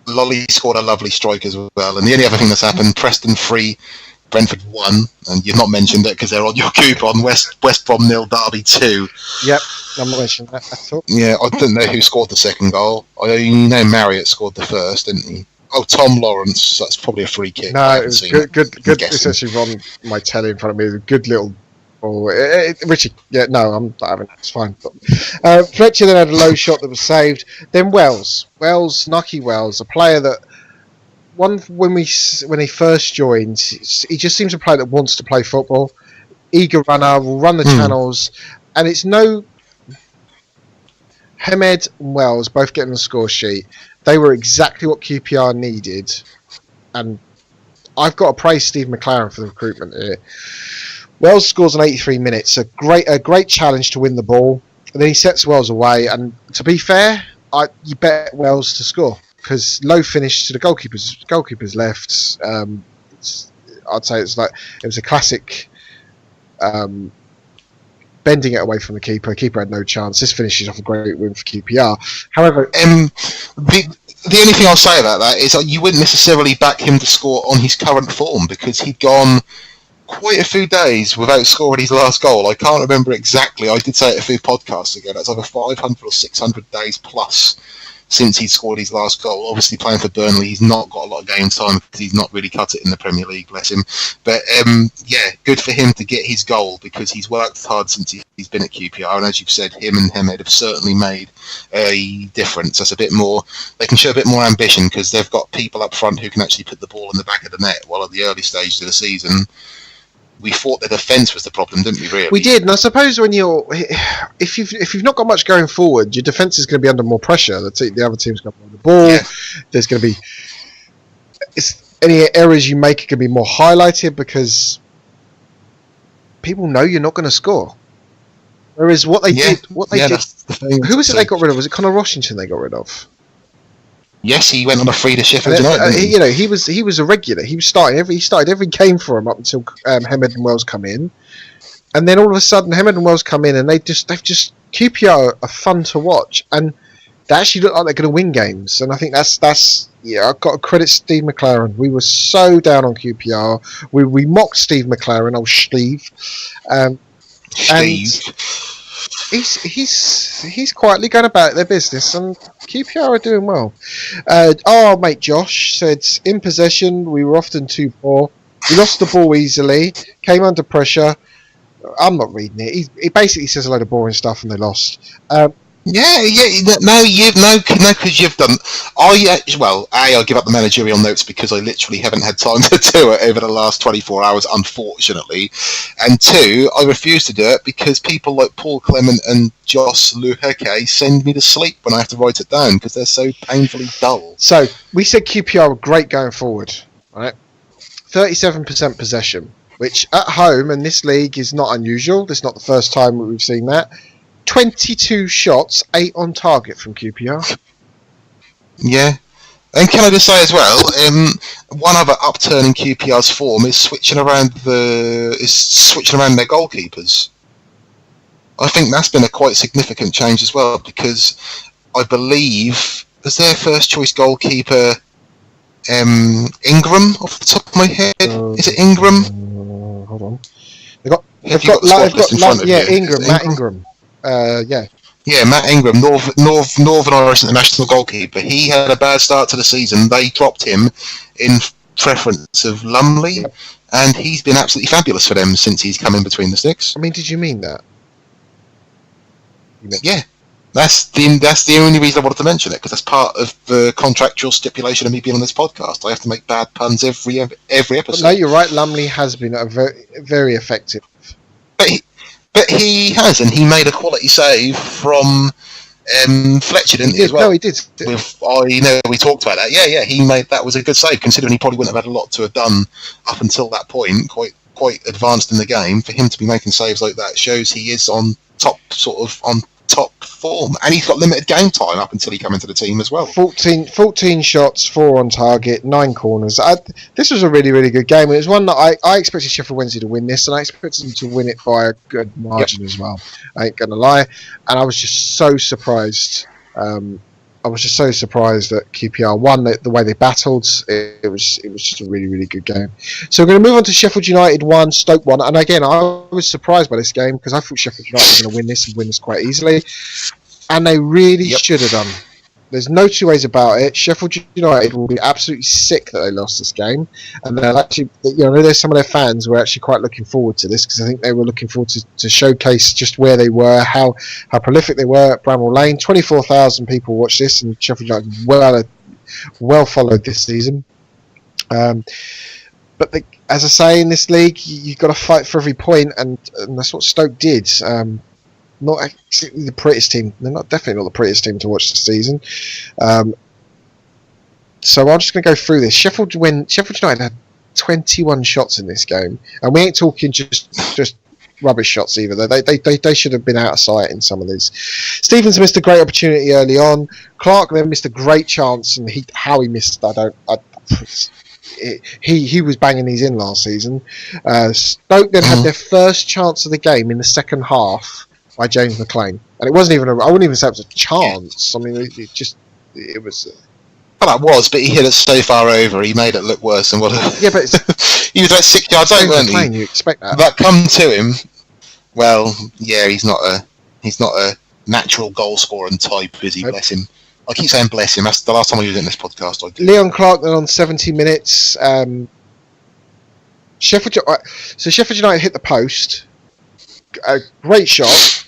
Lolly scored a lovely strike as well. And the only other thing that's happened, Preston 3, Brentford 1, and you've not mentioned it because they're on your coupon. West Brom 0, Derby 2. Yep,
I'm not mentioning that at all.
Yeah, I didn't know who scored the second goal. You know Marriott scored the first, didn't he? Oh, Tom Lawrence. That's probably a free kick.
No, it was good. It's actually on my telly in front of me. Good little ball. Richard, yeah, no, I'm not having it. It's fine. Fletcher then had a low shot that was saved. Then Nahki Wells, a player that when he first joined, he just seems a player that wants to play football. Eager runner, will run the channels, and it's no. Hemed and Wells both getting the score sheet. They were exactly what QPR needed, and I've got to praise Steve McLaren for the recruitment here. Wells scores in 83 minutes, a great challenge to win the ball, and then he sets Wells away. And to be fair, you bet Wells to score because low finish to the goalkeeper's left. I'd say it was a classic. Bending it away from the keeper. Keeper had no chance. This finishes off a great win for QPR. However,
the only thing I'll say about that is you wouldn't necessarily back him to score on his current form because he'd gone quite a few days without scoring his last goal. I can't remember exactly. I did say it a few podcasts ago. That's over 500 or 600 days plus since he'd scored his last goal. Obviously playing for Burnley, he's not got a lot of game time because he's not really cut it in the Premier League, bless him. But yeah, good for him to get his goal because he's worked hard since he's been at QPR. And as you've said, him and Hemed have certainly made a difference. That's a bit more, they can show a bit more ambition because they've got people up front who can actually put the ball in the back of the net. While at the early stages of the season, we thought the defence was the problem, didn't we? Really,
we did. And I suppose if you've not got much going forward, your defence is going to be under more pressure. The other team's going to win the ball. Yeah. There's going to be any errors you make are going to be more highlighted because people know you're not going to score. Whereas what they did, who was it they got rid of? Was it Conor Washington they got rid of?
Yes, he went on a free to Sheffield United.
He was a regular. He started every game for him up until Hemed and Wells come in, and then all of a sudden Hemed and Wells come in, and they've just QPR are fun to watch, and they actually look like they're going to win games. And I think that's I've got to credit Steve McLaren. We were so down on QPR. We mocked Steve McLaren, old Steve.
Steve.
He's quietly going about their business, and QPR are doing well. Our mate Josh said, in possession, we were often too poor. We lost the ball easily, came under pressure. I'm not reading it. He basically says a load of boring stuff, and they lost.
because you've done. I give up the managerial notes because I literally haven't had time to do it over the last 24 hours, unfortunately. And two, I refuse to do it because people like Paul Clement and Joss Luheke send me to sleep when I have to write it down because they're so painfully dull.
So we said QPR were great going forward, right? 37% possession, which at home in this league is not unusual. This is not the first time we've seen that. 22 shots, 8 on target from QPR.
Yeah. And can I just say as well, one other upturn in QPR's form is switching around their goalkeepers. I think that's been a quite significant change as well because I believe was their first choice goalkeeper Ingram off the top of my head. Is it Ingram?
Hold on. They've got Ingram, Matt Ingram.
Yeah, Matt Ingram, Northern Irish international goalkeeper. He had a bad start to the season. They dropped him in preference of Lumley, and he's been absolutely fabulous for them since he's come in between the sticks.
I mean, did you mean that?
Yeah, that's the only reason I wanted to mention it because that's part of the contractual stipulation of me being on this podcast. I have to make bad puns every episode.
But no, you're right. Lumley has been very, very effective.
But he has, and he made a quality save from Fletcher, didn't he, as well?
No, he did.
We talked about that. Yeah, he made that was a good save, considering he probably wouldn't have had a lot to have done up until that point, quite advanced in the game. For him to be making saves like that shows he is on top form, and he's got limited game time up until he came into the team as well.
14 shots, 4 on target, 9 corners. This was a really, really good game. It was one that I expected Sheffield Wednesday to win this, and I expected them to win it by a good margin as well. I ain't gonna lie, and I was just so surprised. I was just so surprised that QPR won the way they battled. It was just a really, really good game. So we're going to move on to Sheffield United 1, Stoke 1. And again, I was surprised by this game because I thought Sheffield United were going to win this and win this quite easily. And they really should have done. There's no two ways about it. Sheffield United will be absolutely sick that they lost this game, and they'll actually, there's some of their fans were actually quite looking forward to this because I think they were looking forward to showcase just where they were, how prolific they were at Bramall Lane. 24,000 people watched this, and Sheffield United well followed this season. But as I say, in this league, you've got to fight for every point, and that's what Stoke did. Not actually the prettiest team. They're definitely not the prettiest team to watch this season. So I'm just going to go through this. Sheffield United had 21 shots in this game, and we ain't talking just rubbish shots either. They should have been out of sight in some of these. Stevens missed a great opportunity early on. Clark then missed a great chance, and how he missed, he was banging these in last season. Stoke then had their first chance of the game in the second half by James McLean, and it wasn't even I wouldn't even say it was a chance. I mean, it was.
Well, that was, but he hit it so far over, he made it look worse than what.
Yeah, but
he was like 6 yards out, weren't he?
You expect that?
That come to him. Well, yeah, he's not a natural goal scoring type, is he? Nope. Bless him. I keep saying bless him. That's the last time I was in this podcast. I did.
Leon Clark then on 70 minutes. Sheffield United hit the post. A great shot.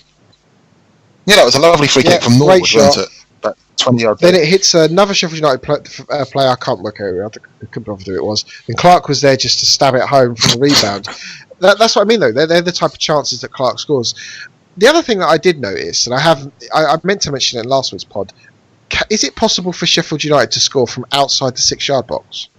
Yeah, that was a lovely free kick from Norwood, wasn't it? About 20 yards.
Then it hits another Sheffield United player. I can't work out. I couldn't bother who it was. And Clark was there just to stab it home from the rebound. That's what I mean, though. They're the type of chances that Clark scores. The other thing that I did notice, and I meant to mention it in last week's pod, is it possible for Sheffield United to score from outside the 6-yard box?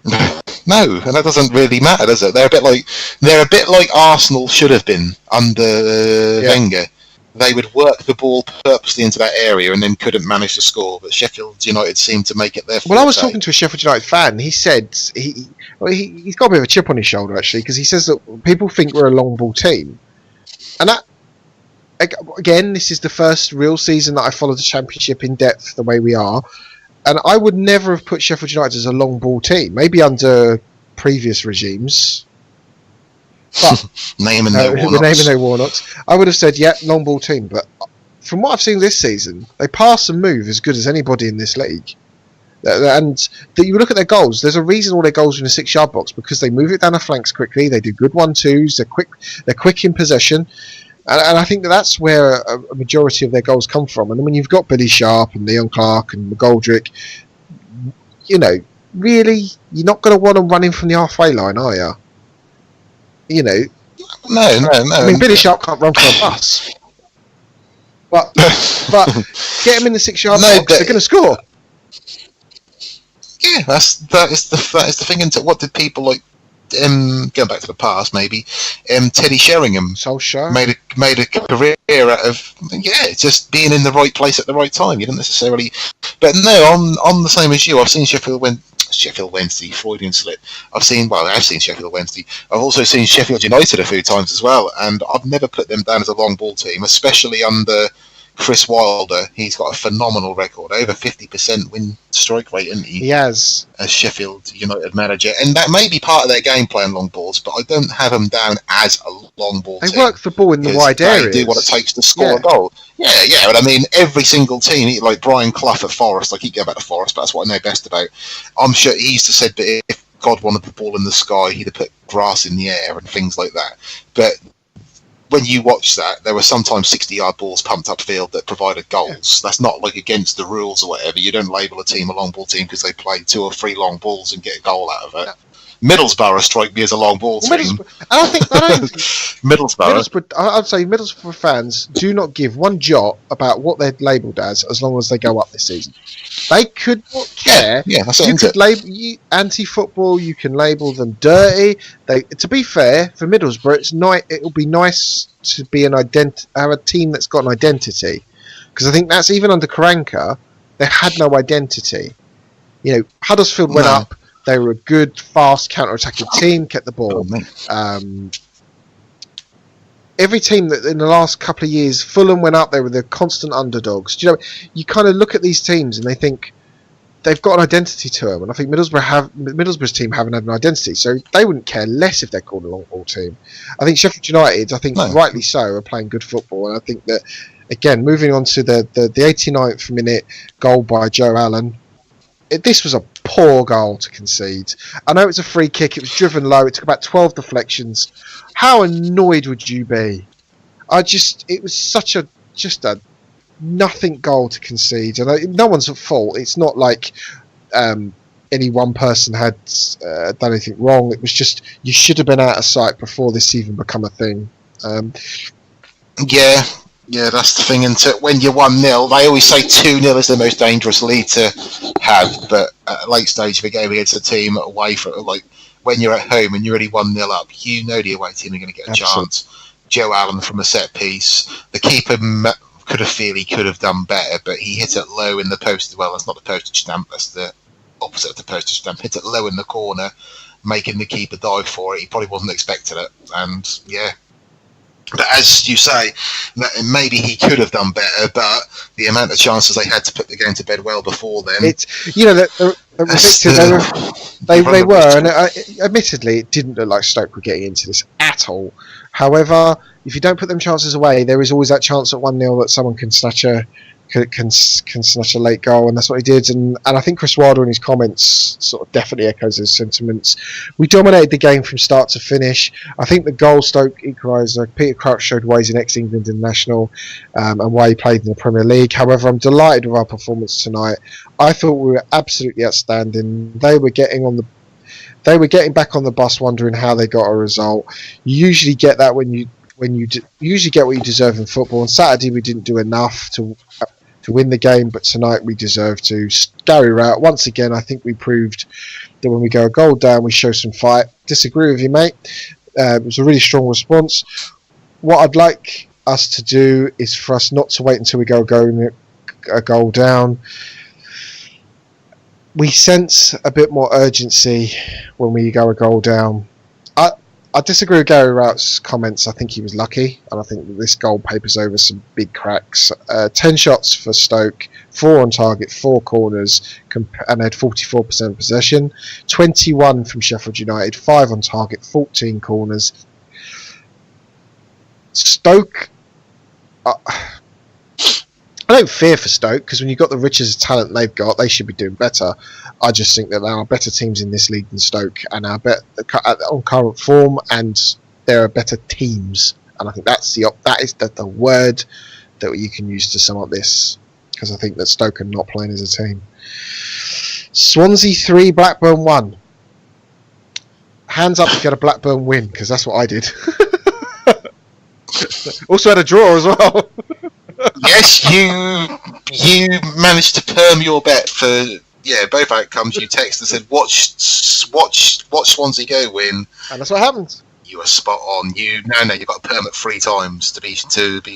No, and that doesn't really matter, does it? They're a bit like Arsenal should have been under Wenger. They would work the ball purposely into that area and then couldn't manage to score. But Sheffield United seemed to make it their forte.
Well, I was talking to a Sheffield United fan. He said he's got a bit of a chip on his shoulder actually because he says that people think we're a long ball team, and that. Again, this is the first real season that I followed the Championship in depth the way we are. And I would never have put Sheffield United as a long ball team. Maybe under previous regimes. But
naming no
Warnocks. I would have said, long ball team. But from what I've seen this season, they pass and move as good as anybody in this league. And you look at their goals. There's a reason all their goals are in the 6-yard box because they move it down the flanks quickly. They do good 1-2s. They're quick in possession. And I think that's where a majority of their goals come from. And when you've got Billy Sharp and Leon Clark and McGoldrick, you know, really, you're not going to want them running from the halfway line, are you? You know,
No.
I mean, Billy Sharp can't run for a bus, but get them in the 6-yard box, they're going to score.
Yeah, that is the thing. Into what did people like? Going back to the past, maybe Teddy Sheringham
Solskjaer
made a career out of just being in the right place at the right time. You don't necessarily, but no, I'm the same as you. I've seen Sheffield Wednesday, Freudian slip. I've seen Sheffield Wednesday. I've also seen Sheffield United a few times as well, and I've never put them down as a long ball team, especially under Chris Wilder. He's got a phenomenal record, over 50% win strike rate, isn't he?
he has.
As Sheffield United manager, and that may be part of their game plan, long balls, but I don't have them down as a long ball team.
They work the ball in the wide areas.
They do what it takes to score a goal. Yeah, but I mean, every single team, like Brian Clough at Forest, I keep going back to Forest, but that's what I know best about. I'm sure he used to say that if God wanted the ball in the sky, he'd have put grass in the air and things like that. But when you watch that, there were sometimes 60-yard balls pumped upfield that provided goals. Yeah. That's not like against the rules or whatever. You don't label a team a long ball team because they play 2 or 3 long balls and get a goal out of it. Yeah. Middlesbrough strike me as a long ball team.
Middlesbrough, I'd say Middlesbrough fans do not give one jot about what they're labelled as long as they go up this season. They could not care.
Yeah, that's
you could label anti-football. You can label them dirty. To be fair, for Middlesbrough, it'll be nice to be have a team that's got an identity, because I think that's even under Karanka, they had no identity. You know, Huddersfield went up. They were a good, fast, counter-attacking team, kept the ball. Every team that in the last couple of years, Fulham went up, they were the constant underdogs. Do you know, you kind of look at these teams and they think they've got an identity to them. And I think Middlesbrough's team haven't had an identity, so they wouldn't care less if they're called a long ball team. I think Sheffield United, rightly so, are playing good football. And I think that, again, moving on to the 89th minute goal by Joe Allen, this was a poor goal to concede. I know it's a free kick. It was driven low. It took about 12 deflections. How annoyed would you be? It was such a nothing goal to concede. And no one's at fault. It's not like any one person had done anything wrong. It was just, you should have been out of sight before this even become a thing.
Yeah, that's the thing. And when you're 1-0, they always say 2-0 is the most dangerous lead to have. But at a late stage of a game against a team away from, like when you're at home and you're already 1-0 up, you know the away team are going to get a chance. Joe Allen from a set piece. The keeper could have done better, but he hit it low in the post as well. That's not the postage stamp. That's the opposite of the postage stamp. Hit it low in the corner, making the keeper dive for it. He probably wasn't expecting it, and yeah. But as you say, maybe he could have done better, but the amount of chances they had to put the game to bed well before then.
It's, you know, they were, and admittedly, it didn't look like Stoke were getting into this at all. However, if you don't put them chances away, there is always that chance at 1-0 that someone can snatch a late goal, and that's what he did. And I think Chris Wilder in his comments sort of definitely echoes his sentiments. We dominated the game from start to finish. I think the goal Stoke equaliser, Peter Crouch showed why he's an ex-England international and why he played in the Premier League. However, I'm delighted with our performance tonight. I thought we were absolutely outstanding. They were getting back on the bus, wondering how they got a result. You usually get that when you usually get what you deserve in football. On Saturday, we didn't do enough to win the game, but tonight we deserve to. Gary Rowett, once again, I think we proved that when we go a goal down, we show some fight. Disagree with you, mate. It was a really strong response. What I'd like us to do is for us not to wait until we go a goal down. We sense a bit more urgency when we go a goal down. I disagree with Gary Rowett's comments. I think he was lucky, and I think that this goal papers over some big cracks. 10 shots for Stoke, 4 on target, 4 corners, and they had 44% possession. 21 from Sheffield United, 5 on target, 14 corners. Stoke, I don't fear for Stoke, because when you've got the riches of talent they've got, they should be doing better. I just think that there are better teams in this league than Stoke, and are on current form, and there are better teams. and I think that is the word that you can use to sum up this, because I think that Stoke are not playing as a team. Swansea 3, Blackburn 1. Hands up if you had a Blackburn win, because that's what I did. Also had a draw as well.
Yes, you managed to perm your bet for both outcomes. You texted and said watch Swansea go win,
And that's what happened.
You were spot on. You got a perm at 3 times to be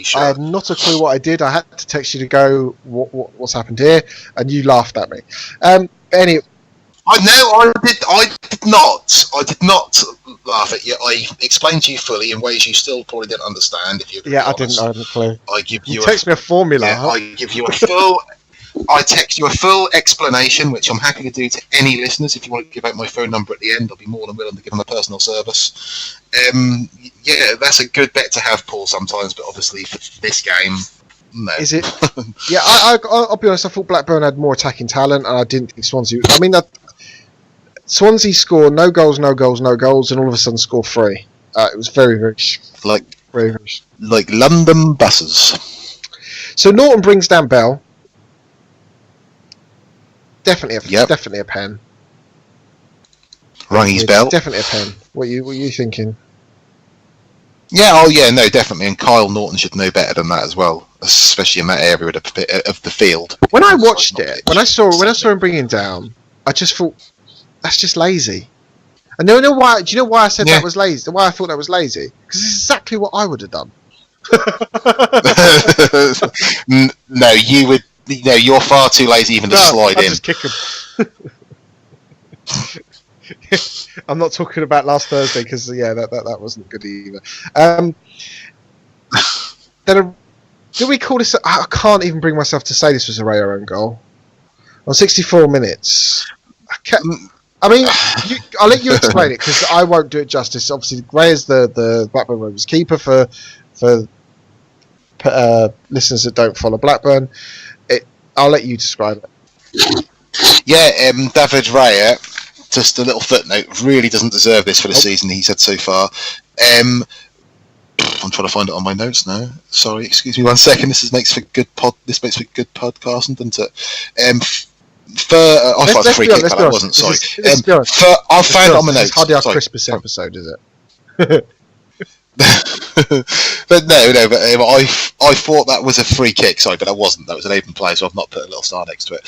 sure.
I had not a clue what I did. I had to text you to go, what's happened here, and you laughed at me. Anyway,
I did not laugh at you. I explained to you fully in ways you still probably didn't understand. If you
I didn't have a clue.
I give you
text me a formula.
Yeah, I give you a full. I text you a full explanation, which I'm happy to do to any listeners. If you want to give out my phone number at the end, I'll be more than willing to give them a personal service. That's a good bet to have, Paul, sometimes, but obviously for this game, no.
Is it? Yeah, I'll be honest. I thought Blackburn had more attacking talent, and I didn't think Swansea. I mean, Swansea score no goals, and all of a sudden score 3. It was very, very
like London buses.
So Norton brings down Bell. Definitely a pen.
Rung his bell.
Definitely a pen. What are you thinking?
Yeah, no, definitely. And Kyle Norton should know better than that as well, especially in that area of the field.
When I watched it, when I saw him bringing down, I just thought that's just lazy. And do you know why I said that was lazy? Why I thought that was lazy? Because it's exactly what I would have done.
No, you would. No, you're far too lazy even to slide in.
Just kick him. I'm not talking about last Thursday because that wasn't good either. Do we call this? I can't even bring myself to say this was a Raya own goal on 64 minutes. I'll let you explain it because I won't do it justice. Obviously, Raya's the Blackburn Rovers keeper for listeners that don't follow Blackburn. I'll let you describe it.
Yeah, David Raya, just a little footnote, really doesn't deserve this for the season he's had so far. I'm trying to find it on my notes now. Sorry, excuse me 1 second. This makes for good podcasting, doesn't it? I thought it was a free kick, but I wasn't. Sorry. I found it on my notes.
It's hardly our Christmas episode, is it?
But I thought that was a free kick. Sorry, but that wasn't. That was an open play, so I've not put a little star next to it.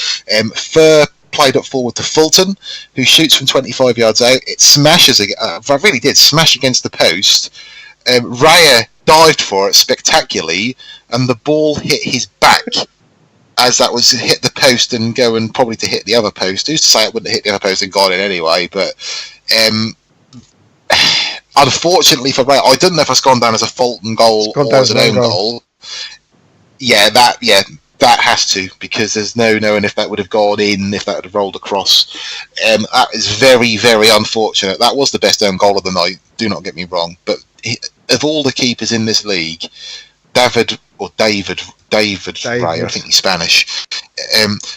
Fur played it forward to Fulton, who shoots from 25 yards out. It smashes. Really did smash against the post. Raya dived for it spectacularly, and the ball hit his back as that was hit the post and going probably to hit the other post. Who's to say it wouldn't have hit the other post and gone in anyway? But unfortunately for Raya, I don't know if it's gone down as a Fulton goal or as an own goal. That has to, because there's no knowing if that would have gone in, if that would have rolled across. That is very, very unfortunate. That was the best own goal of the night, do not get me wrong. But of all the keepers in this league, David Raya, I think he's Spanish.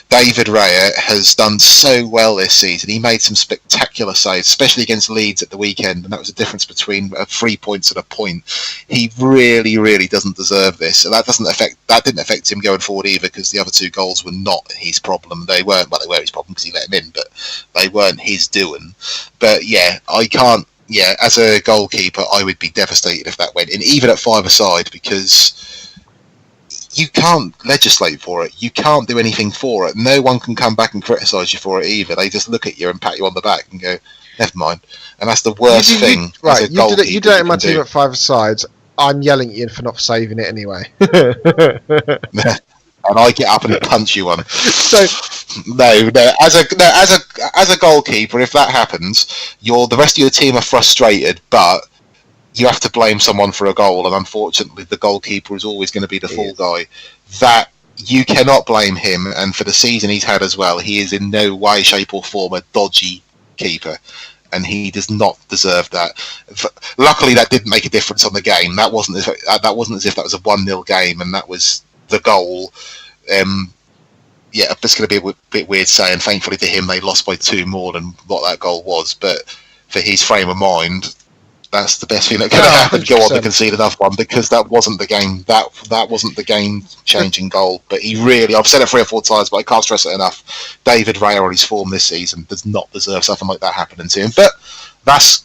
David Raya has done so well this season. He made some spectacular saves, especially against Leeds at the weekend, and that was the difference between 3 points and a point. He really, really doesn't deserve this, and that didn't affect him going forward either, because the other 2 goals were not his problem. They were his problem because he let him in, but they weren't his doing. But I can't. As a goalkeeper, I would be devastated if that went in, even at 5-a-side, because you can't legislate for it. You can't do anything for it. No one can come back and criticise you for it either. They just look at you and pat you on the back and go, never mind. And that's the worst thing.
Right, you did it in my team at 5-a-sides. I'm yelling at you for not saving it anyway.
And I get up and punch you one.
So
no. As a goalkeeper, if that happens, the rest of your team are frustrated, but you have to blame someone for a goal, and unfortunately the goalkeeper is always going to be the fall guy. That you cannot blame him, and for the season he's had as well, he is in no way, shape or form a dodgy keeper, and he does not deserve that. Luckily that didn't make a difference on the game. That wasn't as if that was a 1-0 game and that was the goal. It's going to be a bit weird saying thankfully to him they lost by 2 more than what that goal was, but for his frame of mind, that's the best thing that could have happened. Go on to
100%.
concede another one, because that wasn't the game. That wasn't the game-changing goal. But he really, I've said it 3 or 4 times, but I can't stress it enough. David Raya on his form this season does not deserve something like that happening to him. But that's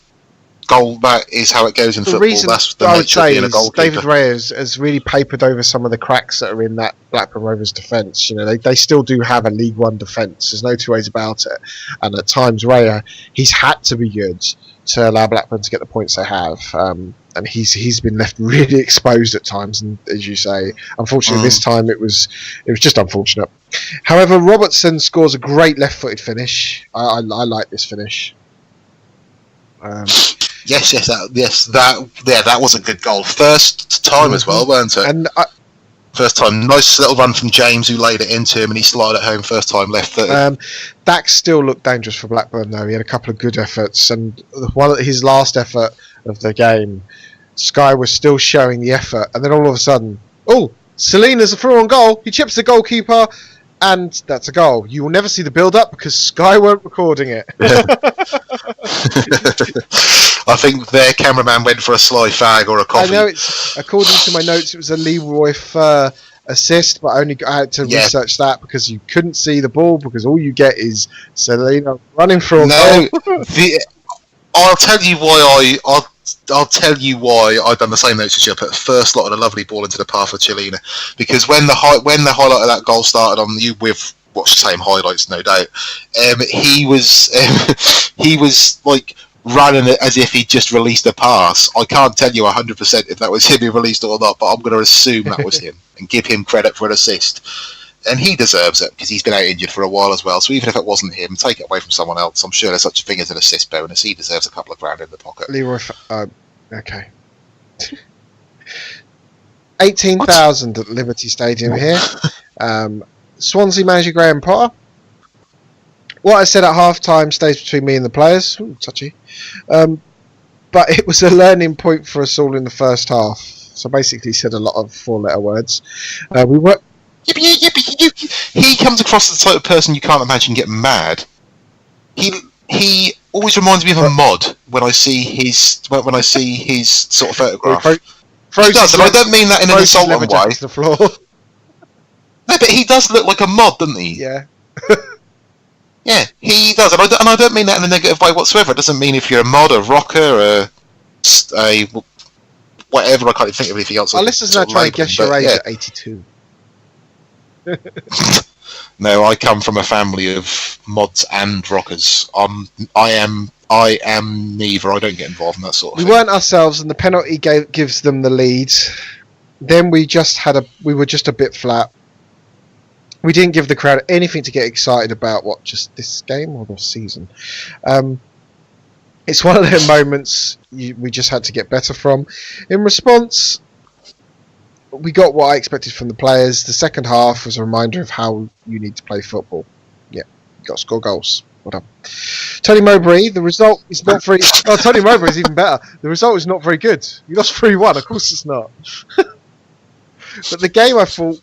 goal. That is how it goes in football.
Reason
That's the
I would
nature of
say
being a
is
goalkeeper.
David Raya has really papered over some of the cracks that are in that Blackburn Rovers defence. You know, they still do have a League One defence. There's no two ways about it. And at times, Raya, he's had to be good to allow Blackburn to get the points they have. And he's been left really exposed at times. And as you say, unfortunately, this time it was just unfortunate. However, Robertson scores a great left-footed finish. I like this finish.
Yes, that was a good goal. First time as well, weren't it?
And
First time, nice little run from James, who laid it into him, and he slid it home. First time, left footed.
Dax still looked dangerous for Blackburn, though. He had a couple of good efforts, and his last effort of the game, Sky was still showing the effort, and then all of a sudden, Selena's a through on goal. He chips the goalkeeper, and that's a goal. You will never see the build-up because Sky weren't recording it.
I think their cameraman went for a sly fag or a coffee.
I know it's, according to my notes, it was a Leroy Fer assist, but I had to research that because you couldn't see the ball because all you get is Selena running for a goal.
I'll tell you why I'll tell you why I've done the same notes as you. I put first slotted a lovely ball into the path of Chilena, because when the highlight of that goal started on, you with watched the same highlights, no doubt. He was like running it as if he just released a pass. I can't tell you 100% if that was him who released it or not, but I'm going to assume that was him and give him credit for an assist. And he deserves it because he's been out injured for a while as well. So even if it wasn't him, take it away from someone else. I'm sure there's such a thing as an assist bonus. He deserves a couple of grand in the pocket.
Leroy, okay. 18,000 at Liberty Stadium here. Swansea manager Graham Potter. What I said at half-time stays between me and the players. Ooh, touchy. But it was a learning point for us all in the first half. So basically said a lot of 4-letter words. We were...
He comes across as the type of person you can't imagine getting mad. He always reminds me of a mod when I see his sort of photograph. He does, and I don't mean that in an insulting way.
To the floor.
No, but he does look like a mod, doesn't he?
Yeah.
Yeah, he does, and I don't mean that in a negative way whatsoever. It doesn't mean if you're a mod, a rocker, a whatever. I can't even think of anything else.
Our listeners now trying to guess your age at 82.
No, I come from a family of mods and rockers. I am neither. I don't get involved in that sort of thing.
We weren't ourselves, and the penalty gives them the lead. Then we were just a bit flat. We didn't give the crowd anything to get excited about. What, just this game or the season? It's one of them moments we just had to get better from. In response, we got what I expected from the players. The second half was a reminder of how you need to play football. Yeah, you got to score goals. Well done. Tony Mowbray, the result is not very... Oh, Tony Mowbray is even better. The result is not very good. You lost 3-1, of course it's not. But the game, I thought,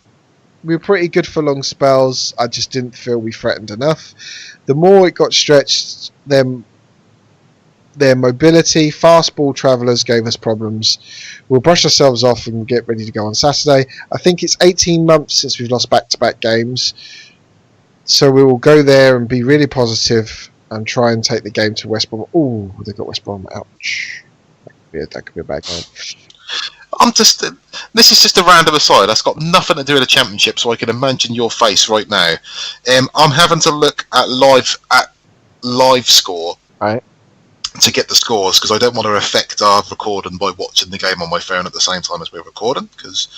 we were pretty good for long spells. I just didn't feel we threatened enough. The more it got stretched, their mobility, fast ball travellers gave us problems. We'll brush ourselves off and get ready to go on Saturday. I think it's 18 months since we've lost back-to-back games. So we will go there and be really positive and try and take the game to West Brom. Oh, they got West Brom. Ouch. That could be a bad game.
This is just a random aside. That's got nothing to do with the championship, so I can imagine your face right now. I'm having to look at live score.
Right.
To get the scores, because I don't want to affect our recording by watching the game on my phone at the same time as we're recording, because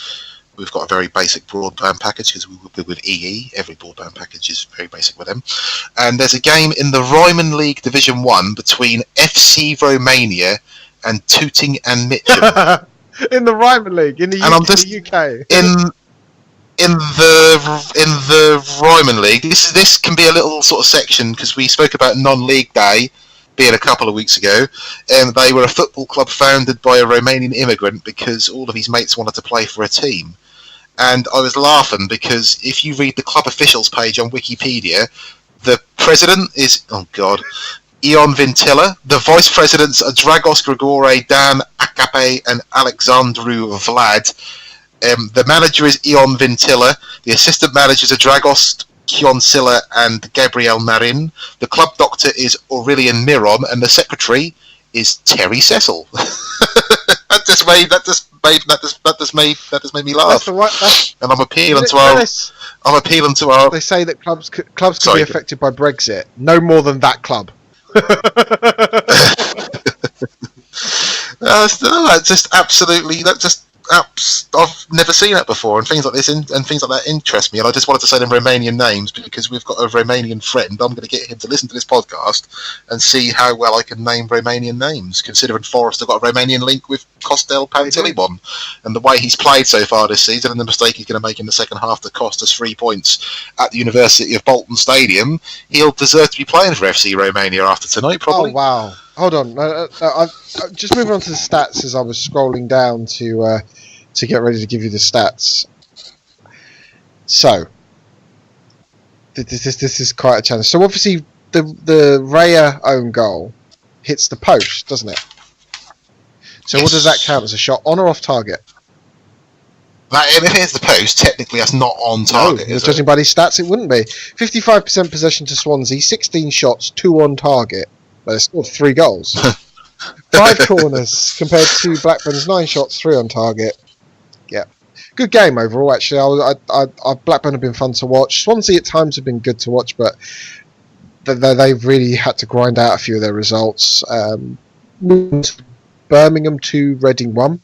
we've got a very basic broadband package, because we're with EE. Every broadband package is very basic with them. And there's a game in the Ryman League Division 1 between FC Romania and Tooting and Mitcham.
In the Ryman League, in the UK.
In the Ryman League, this can be a little sort of section, because we spoke about non-league day being a couple of weeks ago, and they were a football club founded by a Romanian immigrant because all of his mates wanted to play for a team. And I was laughing because if you read the club officials page on Wikipedia, the president is Ion Vintila. The vice presidents are Dragos Grigore, Dan Akape, and Alexandru Vlad. The manager is Ion Vintila. The assistant managers are Dragos Kionsilla and Gabriel Marin. The club doctor is Aurelian Miron, and the secretary is Terry Cecil. that just made me laugh. And I'm appealing to our.
They say that clubs can be affected by Brexit. No more than that club. I've never seen that before, and things like this and things like that interest me. And I just wanted to say them Romanian names because we've got a Romanian friend. I'm going to get him to listen to this podcast and see how well I can name Romanian names, considering Forest have got a Romanian link with Costel Pantilimon, and the way he's played so far this season, and the mistake he's going to make in the second half to cost us 3 points at the University of Bolton Stadium. He'll deserve to be playing for FC Romania after tonight, probably. Oh wow! Hold on, I'm just moving on to the stats as I was scrolling down to get ready to give you the stats. So this is quite a challenge. So obviously the Raya own goal hits the post, doesn't it? So what does that count as, a shot on or off target?
If it hits the post, technically that's not on target.
No, judging by these stats, it wouldn't be. 55% possession to Swansea, 16 shots, 2 on target. They scored 3 goals. 5 corners compared to Blackburn's 9 shots, 3 on target. Yeah, good game overall. Actually, Blackburn have been fun to watch. Swansea at times have been good to watch, but they've really had to grind out a few of their results. Birmingham 2, Reading 1.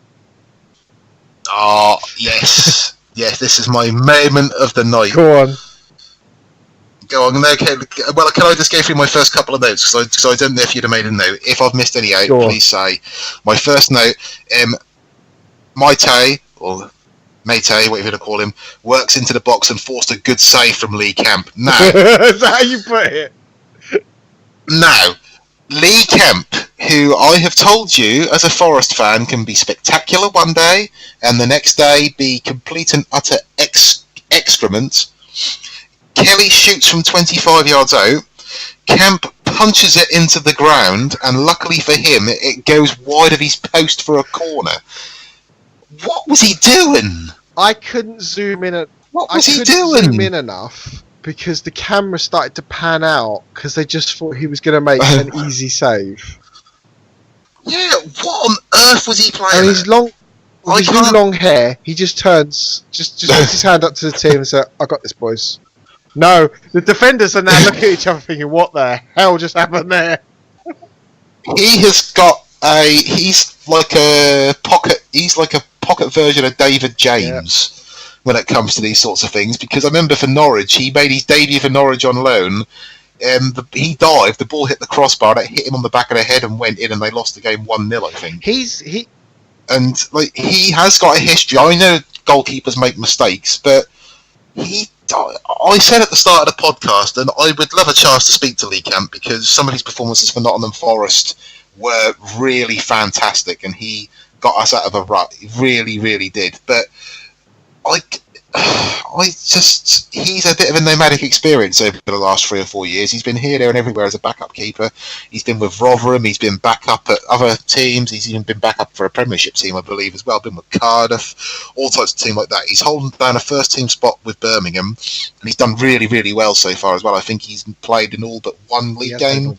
Oh yes, yes. This is my moment of the night.
Go on.
Okay. Well, can I just go through my first couple of notes because I don't know if you'd have made a note. If I've missed any out, please say. My first note: Maite, or Mate, whatever you want to call him, works into the box and forced a good save from Lee Camp. Now,
is that how you put it?
Now, Lee Kemp, who I have told you as a Forest fan can be spectacular one day and the next day be complete and utter excrement. Kelly shoots from 25 yards out. Kemp punches it into the ground, and luckily for him, it goes wide of his post for a corner. What was he doing?
I couldn't zoom in. Zoom in enough because the camera started to pan out because they just thought he was going to make an easy save.
Yeah, what on earth was he playing?
And his long hair, he just turns, just puts his hand up to the team and says, "I got this, boys." No, the defenders are now looking at each other thinking, "What the hell just happened there?"
He's like a pocket version of David James when it comes to these sorts of things. Because I remember for Norwich, he made his debut for Norwich on loan. He dived, the ball hit the crossbar, and it hit him on the back of the head and went in, and they lost the game 1-0, I think. He has got a history. I know goalkeepers make mistakes, but I said at the start of the podcast, and I would love a chance to speak to Lee Camp because some of his performances for Nottingham Forest were really fantastic, and he got us out of a rut. He really, really did. But he's a bit of a nomadic experience over the last 3 or 4 years. He's been here, there, and everywhere as a backup keeper. He's been with Rotherham. He's been back up at other teams. He's even been back up for a Premiership team, I believe, as well. Been with Cardiff, all types of teams like that. He's holding down a first team spot with Birmingham, and he's done really, really well so far as well. I think he's played in all but one league game.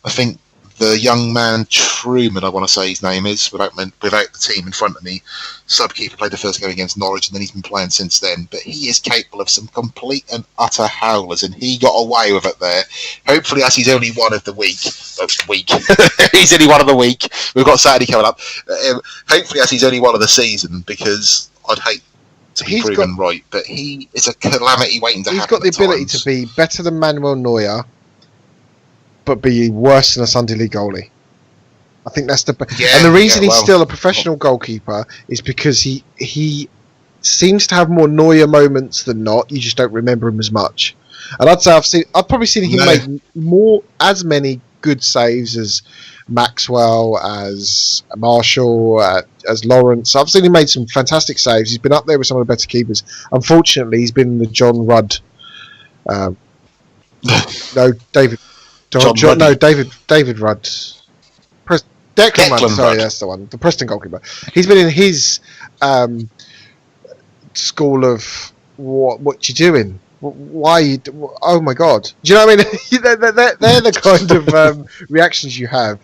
I think the young man Truman, I want to say his name is, without the team in front of me, sub-keeper, played the first game against Norwich, and then he's been playing since then. But he is capable of some complete and utter howlers, and he got away with it there. Hopefully, as he's only one of the week. He's only one of the week. We've got Saturday coming up. Hopefully, as he's only one of the season, because I'd hate to be proven right. But he is a calamity waiting to happen.
He's got the ability to be better than Manuel Neuer, but be worse than a Sunday League goalie. I think that's and the reason he's still a professional goalkeeper is because he seems to have more Neuer moments than not. You just don't remember him as much. And I'd say I've probably seen him make as many good saves as Maxwell, as Marshall, as Lawrence. I've seen him made some fantastic saves. He's been up there with some of the better keepers. Unfortunately, he's been the John Rudd. No, David.
Ruddy.
No, David Rudd. Declan Rudd, sorry,
Rudd.
that's the one. The Preston goalkeeper. He's been in his school of what you doing? Why you? Oh my God! Do you know what I mean? they're the kind of reactions you have.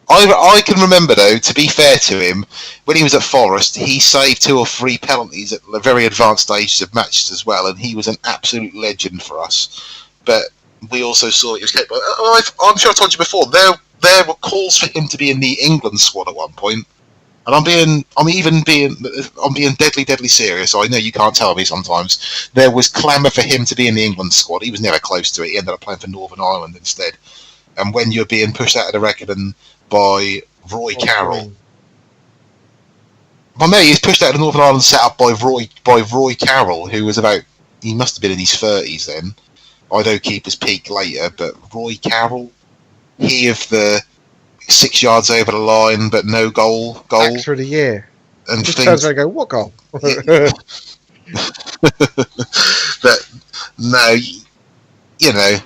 I can remember, though, to be fair to him, when he was at Forest, he saved 2 or 3 penalties at the very advanced stages of matches as well, and he was an absolute legend for us. But we also saw he was capable. I'm sure I told you before, there were calls for him to be in the England squad at one point, and I'm being deadly serious. I know you can't tell me sometimes. There was clamour for him to be in the England squad. He was never close to it. He ended up playing for Northern Ireland instead. And when you're being pushed out of the reckoning by Roy Carroll. Well, no, he's pushed out of the Northern Ireland set up by Roy Carroll, who was he must have been in his 30s then. I know keepers peak later, but Roy Carroll, he of the 6 yards over the line, but no goal.
Actor of the year.
And
just turns around and go, what goal?
But no,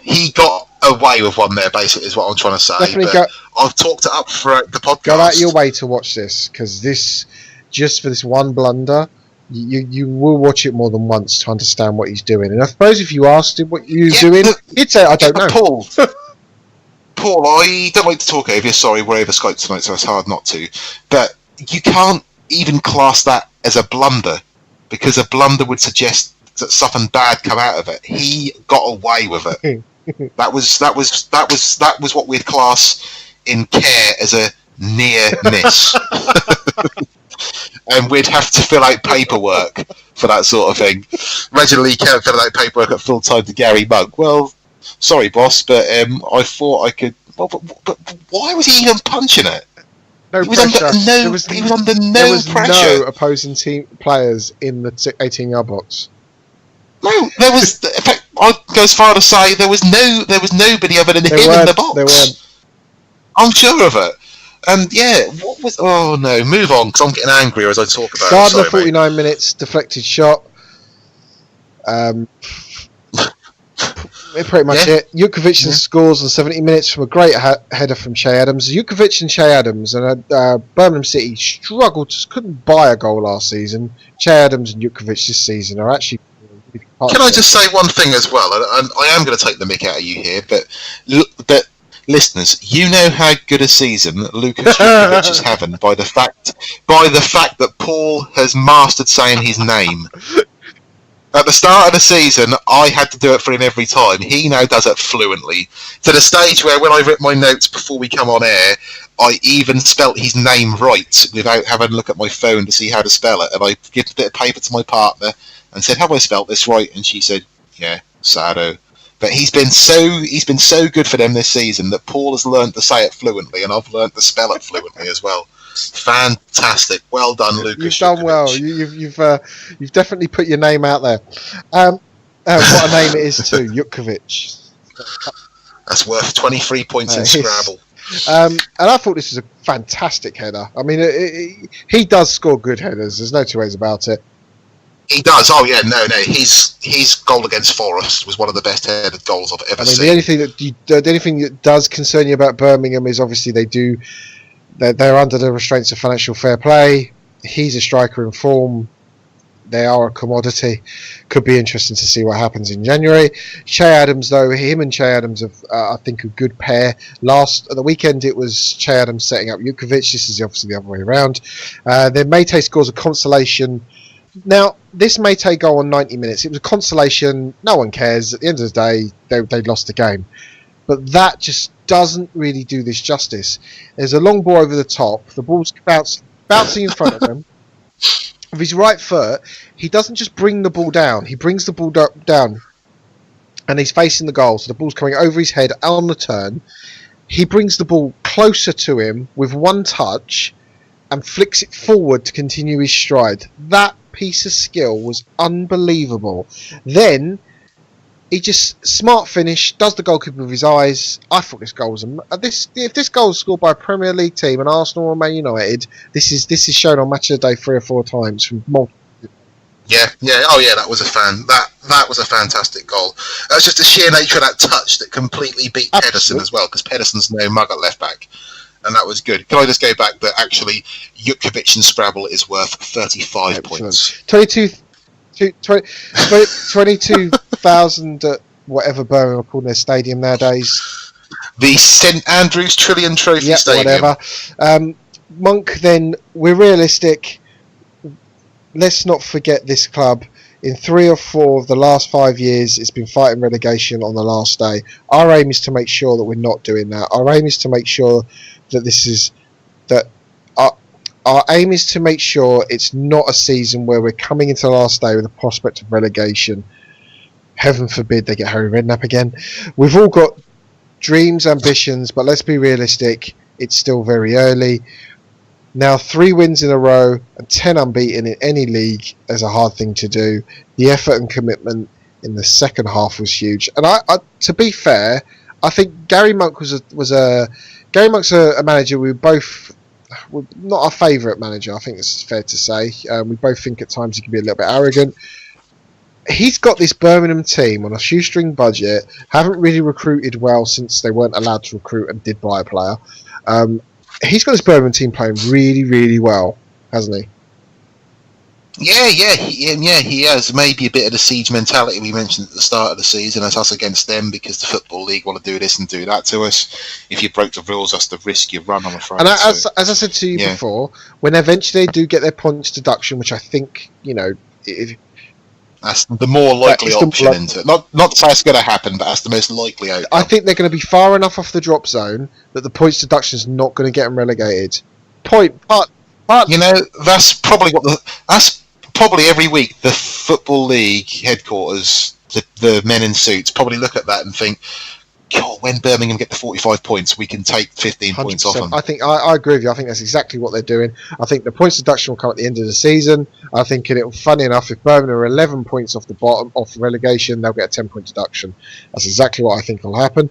he got away with one there, basically, is what I'm trying to say. I've talked it up throughout the podcast.
Go out your way to watch this, because just for this one blunder, you will watch it more than once to understand what he's doing. And I suppose if you asked him what you're doing, he'd say, I don't know.
Paul, I don't like to talk over you. Sorry, we're over Skype tonight, so it's hard not to. But you can't even class that as a blunder, because a blunder would suggest that something bad come out of it. He got away with it. That was what we'd class in care as a near miss. And we'd have to fill out paperwork for that sort of thing. Imagine Lee Kemp filling out paperwork at full time to Gary Monk. Well, sorry, boss, but I thought I could. Well, but why was he even punching it?
No
he was
pressure.
He was under no pressure.
No opposing team players in the 18-yard box.
No, there was. In fact, I'd go as far to say there was nobody other than him in the box.
There weren't.
I'm sure of it. And yeah, what was? Oh no, move on, because I'm getting angrier as I talk about
Gardner,
it.
49 minutes, deflected shot. Pretty much it. Jukovic scores on 70 minutes from a great header from Che Adams. Jukovic and Che Adams, and Birmingham City couldn't buy a goal last season. Che Adams and Jukovic this season are actually.
Can I just say one thing as well? And I am going to take the mick out of you here, but listeners, you know how good a season Lukas Jukovic is having by the fact that Paul has mastered saying his name. At the start of the season, I had to do it for him every time. He now does it fluently, to the stage where when I wrote my notes before we come on air, I even spelt his name right without having a look at my phone to see how to spell it. And I gave a bit of paper to my partner and said, "Have I spelt this right?" And she said, "Yeah, Sado." But he's been so good for them this season that Paul has learned to say it fluently, and I've learned to spell it fluently as well. Fantastic, well done, Lukas.
You've done well. You've definitely put your name out there. What a name it is too, Jukovic.
That's worth 23 points in Scrabble.
And I thought this was a fantastic header. I mean, he does score good headers. There's no two ways about it.
He does. Oh yeah, no. His goal against Forest was one of the best headed goals I've ever seen.
The only thing that does concern you about Birmingham is obviously they're under the restraints of financial fair play. He's a striker in form. They are a commodity. Could be interesting to see what happens in January. Che Adams, though, him and Che Adams have, I think, a good pair. At the weekend, it was Che Adams setting up Jukovic. This is obviously the other way around. Then Meite scores a consolation. Now, this Meite goal on 90 minutes, it was a consolation. No one cares. At the end of the day, they lost the game. But that just doesn't really do this justice. There's a long ball over the top. The ball's bouncing in front of him. With his right foot, he doesn't just bring the ball down. He brings the ball down, and he's facing the goal. So the ball's coming over his head on the turn. He brings the ball closer to him with one touch and flicks it forward to continue his stride. That piece of skill was unbelievable. Then he just smart finish, does the goalkeeper with his eyes. I thought this goal was if this goal was scored by a Premier League team, an Arsenal or Man United, this is shown on Match of the Day 3 or 4 times from multiple.
Yeah. Oh, yeah. That was a fantastic goal. That's just the sheer nature of that touch that completely beat Pedersen as well, because Pedersen's no mug at left back, and that was good. Can I just go back that actually Jutkiewicz and Scrabble is worth 35 points.
22,000 at whatever Birmingham are calling their stadium nowadays.
The St Andrews Trillion Trophy Stadium.
Whatever. Monk, then, we're realistic. Let's not forget this club. In 3 or 4 of the last 5 years, it's been fighting relegation on the last day. Our aim is to make sure that we're not doing that. Our aim is to make sure that our aim is to make sure it's not a season where we're coming into the last day with a prospect of relegation. Heaven forbid they get Harry Redknapp again. We've all got dreams, ambitions, but let's be realistic. It's still very early. Now, 3 wins in a row and 10 unbeaten in any league is a hard thing to do. The effort and commitment in the second half was huge. And I to be fair, I think Gary Monk was a manager we both. Not our favourite manager, I think it's fair to say. We both think at times he can be a little bit arrogant. He's got this Birmingham team on a shoestring budget, haven't really recruited well since they weren't allowed to recruit and did buy a player. He's got this Birmingham team playing really, really well, hasn't he?
Yeah, he has. Maybe a bit of the siege mentality we mentioned at the start of the season as us against them, because the Football League want to do this and do that to us. If you broke the rules, that's the risk you run, I'm afraid.
And as I said to you before, when eventually they do get their points deduction, which I think,
that's the more likely option into it. Not to say it's going to happen, but that's the most likely outcome.
I think they're going to be far enough off the drop zone that the points deduction is not going to get them relegated. But
that's probably every week the Football League headquarters, the men in suits, probably look at that and think, God, when Birmingham get the 45 points, we can take 15 points off them.
I think I agree with you. I think that's exactly what they're doing. I think the points deduction will come at the end of the season. I think funny enough, if Birmingham are 11 points off the bottom off relegation, they'll get a 10-point deduction. That's exactly what I think will happen.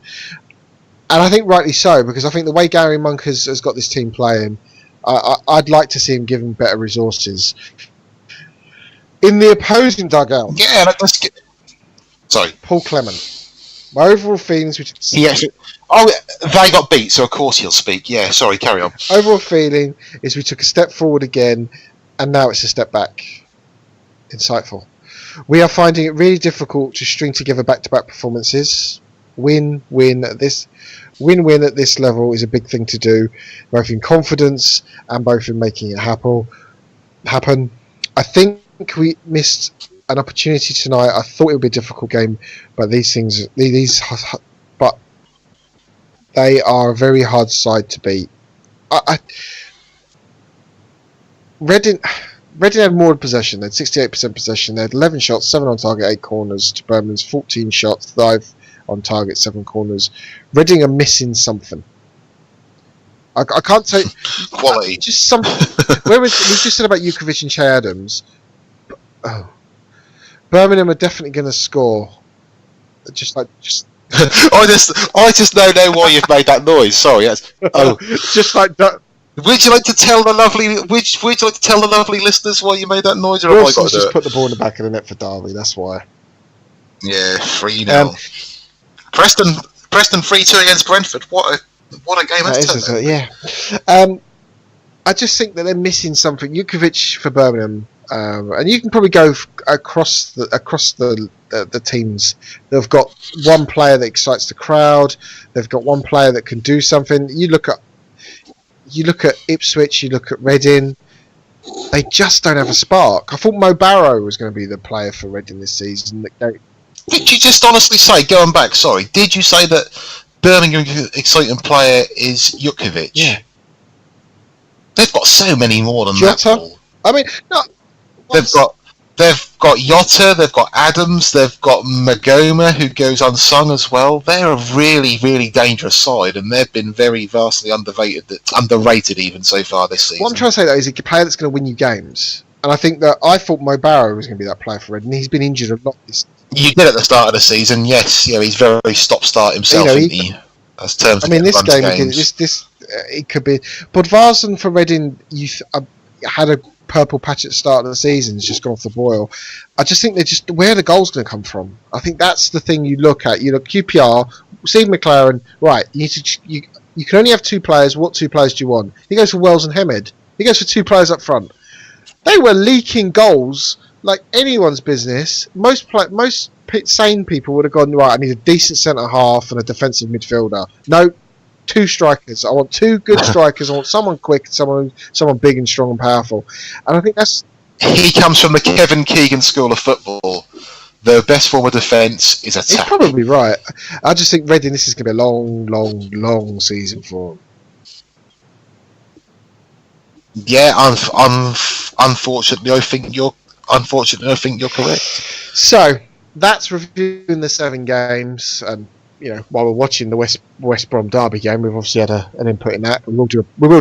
And I think rightly so, because I think the way Gary Monk has got this team playing, I'd like to see him given better resources. In the opposing dugout,
sorry,
Paul Clement. My overall feelings,
they got beat, so of course he'll speak. Yeah, sorry, carry on.
Overall feeling is we took a step forward again, and now it's a step back. Insightful. We are finding it really difficult to string together back-to-back performances. Win-win at this level is a big thing to do, both in confidence and both in making it happen. I think we missed an opportunity tonight. I thought it would be a difficult game, but but they are a very hard side to beat. Reading had more possession. They had 68% possession. They had 11 shots, 7 on target, 8 corners to Birmingham's 14 shots, 5 on target, 7 corners. Reading are missing something. I can't say
quality.
Just something. We just said about Jutkiewicz and Che Adams. Birmingham are definitely going to score. I just
don't know why you've made that noise. Sorry.
Just like that.
Would you like to tell the lovely listeners why you made that noise? Or have I got to
just put the ball in the back of the net for Derby. That's why.
Yeah, 3-0. Preston 3-2 against Brentford. What a game that's turned out.
I just think that they're missing something. Jutkiewicz for Birmingham. And you can probably go across the teams. They've got one player that excites the crowd. They've got one player that can do something. You look at Ipswich. You look at Reading. They just don't have a spark. I thought Mo Barrow was going to be the player for Reading this season.
Did you just honestly say, going back? Sorry, did you say that Birmingham's exciting player is Jutkiewicz?
Yeah.
They've got so many more than
Jota?
that. Paul.
I mean, no.
They've got Jota, they've got Adams, they've got Magoma, who goes unsung as well. They're a really, really dangerous side, and they've been very vastly underrated even so far this season.
What I'm trying to say, though, is a player that's going to win you games. And I thought Mo Barrow was going to be that player for Reading. He's been injured a lot this season.
You did at the start of the season, yes. Yeah, he's very stop-start himself.
This game, it could be. But Varson for Reading had a purple patch at the start of the season has just gone off the boil. I just think where are the goals going to come from? I think that's the thing you look at. You look QPR, Steve McLaren. Right, you can only have 2 players. What 2 players do you want? He goes for Wells and Hemed. He goes for 2 players up front. They were leaking goals like anyone's business. Most sane people would have gone, right, I need a decent centre half and a defensive midfielder. No, 2 strikers. I want 2 good strikers. I want someone quick, someone big and strong and powerful. And I think that's...
He comes from the Kevin Keegan school of football. The best form of defence is attack.
He's probably right. I just think Reading, this is going to be a long, long, long season for him.
Yeah, unfortunately, I think you're correct.
So that's reviewing the 7 games, and while we're watching the West Brom derby game, we've obviously had an input in that. We will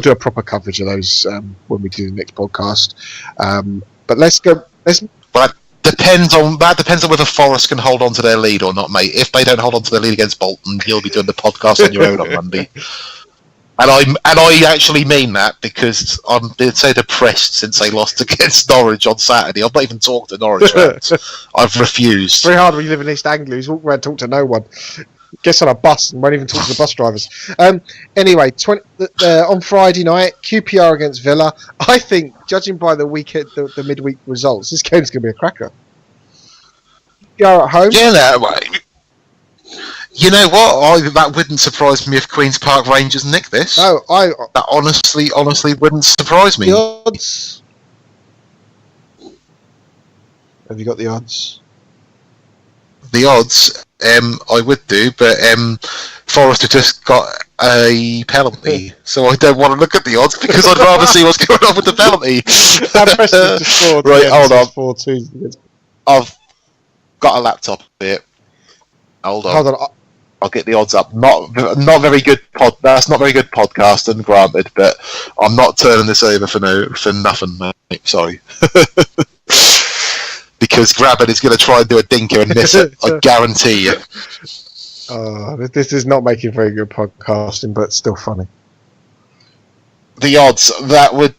do a proper coverage of those when we do the next podcast. But let's go.
But depends on whether Forest can hold on to their lead or not, mate. If they don't hold on to their lead against Bolton, you'll be doing the podcast on your own on Monday. And I actually mean that, because I'm so depressed since they lost against Norwich on Saturday. I've not even talked to Norwich fans. I've refused.
It's very hard when you live in East Anglia. You walk around and talk to no one. Gets on a bus and won't even talk to the bus drivers. Anyway, on Friday night, QPR against Villa. I think, judging by the midweek results, this game's going to be a cracker. QPR at home.
Yeah, that way. You know what? That wouldn't surprise me if Queen's Park Rangers nick this.
No,
that honestly wouldn't surprise me.
The odds. Have you got the odds?
The odds, I would do, but Forest have just got a penalty, so I don't want to look at the odds because I'd rather see what's going on with the penalty. Right, hold on.
4-2.
I've got a laptop here. Hold on. I'll get the odds up. Not very good that's not very good podcasting, granted, but I'm not turning this over for nothing, mate. Sorry. Because Grabbin is going to try and do a dinker and miss it. I guarantee you.
This is not making very good podcasting, but still funny.
The odds, that would...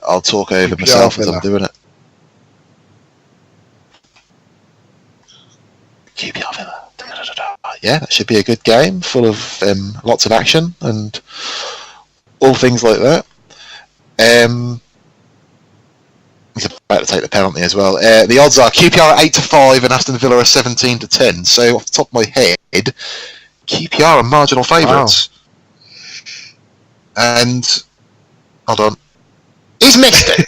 I'll talk over myself as I'm doing it. QPR Villa. Yeah, that should be a good game, full of lots of action and all things like that. He's about to take the penalty as well. The odds are QPR at 8-5 and Aston Villa are 17-10. So off the top of my head, QPR are marginal favourites. Wow. And hold on, he's missed it.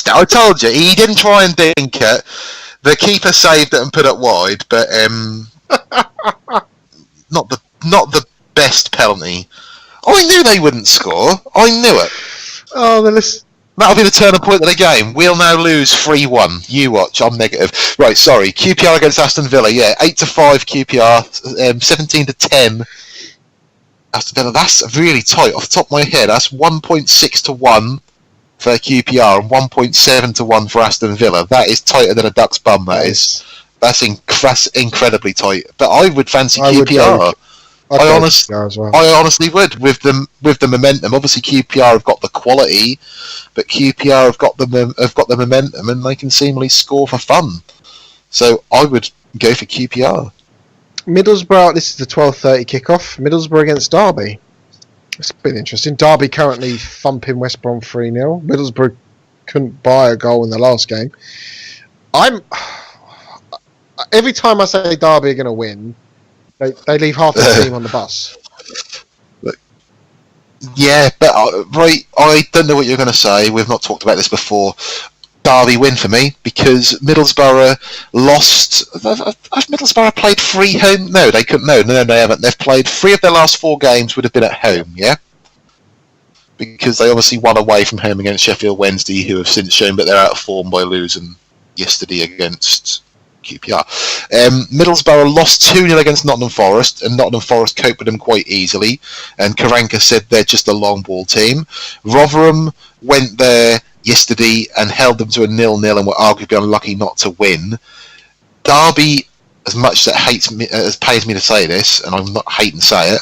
I told you, he didn't try and dink it. The keeper saved it and put it wide, but not the best penalty. I knew they wouldn't score. I knew it.
Oh,
that'll be the turning point of the game. We'll now lose 3-1. You watch. I'm negative. Right, sorry. QPR against Aston Villa. Yeah, 8-5 QPR, 17-10 Aston Villa. That's really tight. Off the top of my head, that's 1.6-1. For QPR and 1.7-1 for Aston Villa. That is tighter than a duck's bum. That's incredibly tight. But I would fancy QPR. I honestly would with the momentum. Obviously, QPR have got the quality, but QPR have got the momentum, and they can seemingly score for fun. So I would go for QPR.
Middlesbrough. This is the 12:30 kickoff. Middlesbrough against Derby. It's been interesting. Derby currently thumping West Brom 3-0. Middlesbrough couldn't buy a goal in the last game. Every time I say Derby are going to win, they leave half the team on the bus.
Yeah, but right, I don't know what you're going to say. We've not talked about this before. Derby win for me because Middlesbrough lost. Have Middlesbrough played 3 home? No, they couldn't. No, they haven't. They've played 3 of their last 4 games would have been at home. Yeah, because they obviously won away from home against Sheffield Wednesday, who have since shown that they're out of form by losing yesterday against QPR. Middlesbrough lost 2-0 against Nottingham Forest, and Nottingham Forest coped with them quite easily. And Karanka said they're just a long ball team. Rotherham went there yesterday and held them to a 0-0 and were arguably unlucky not to win. Derby, as much as it pains me to say this, and I'm not hating to say it,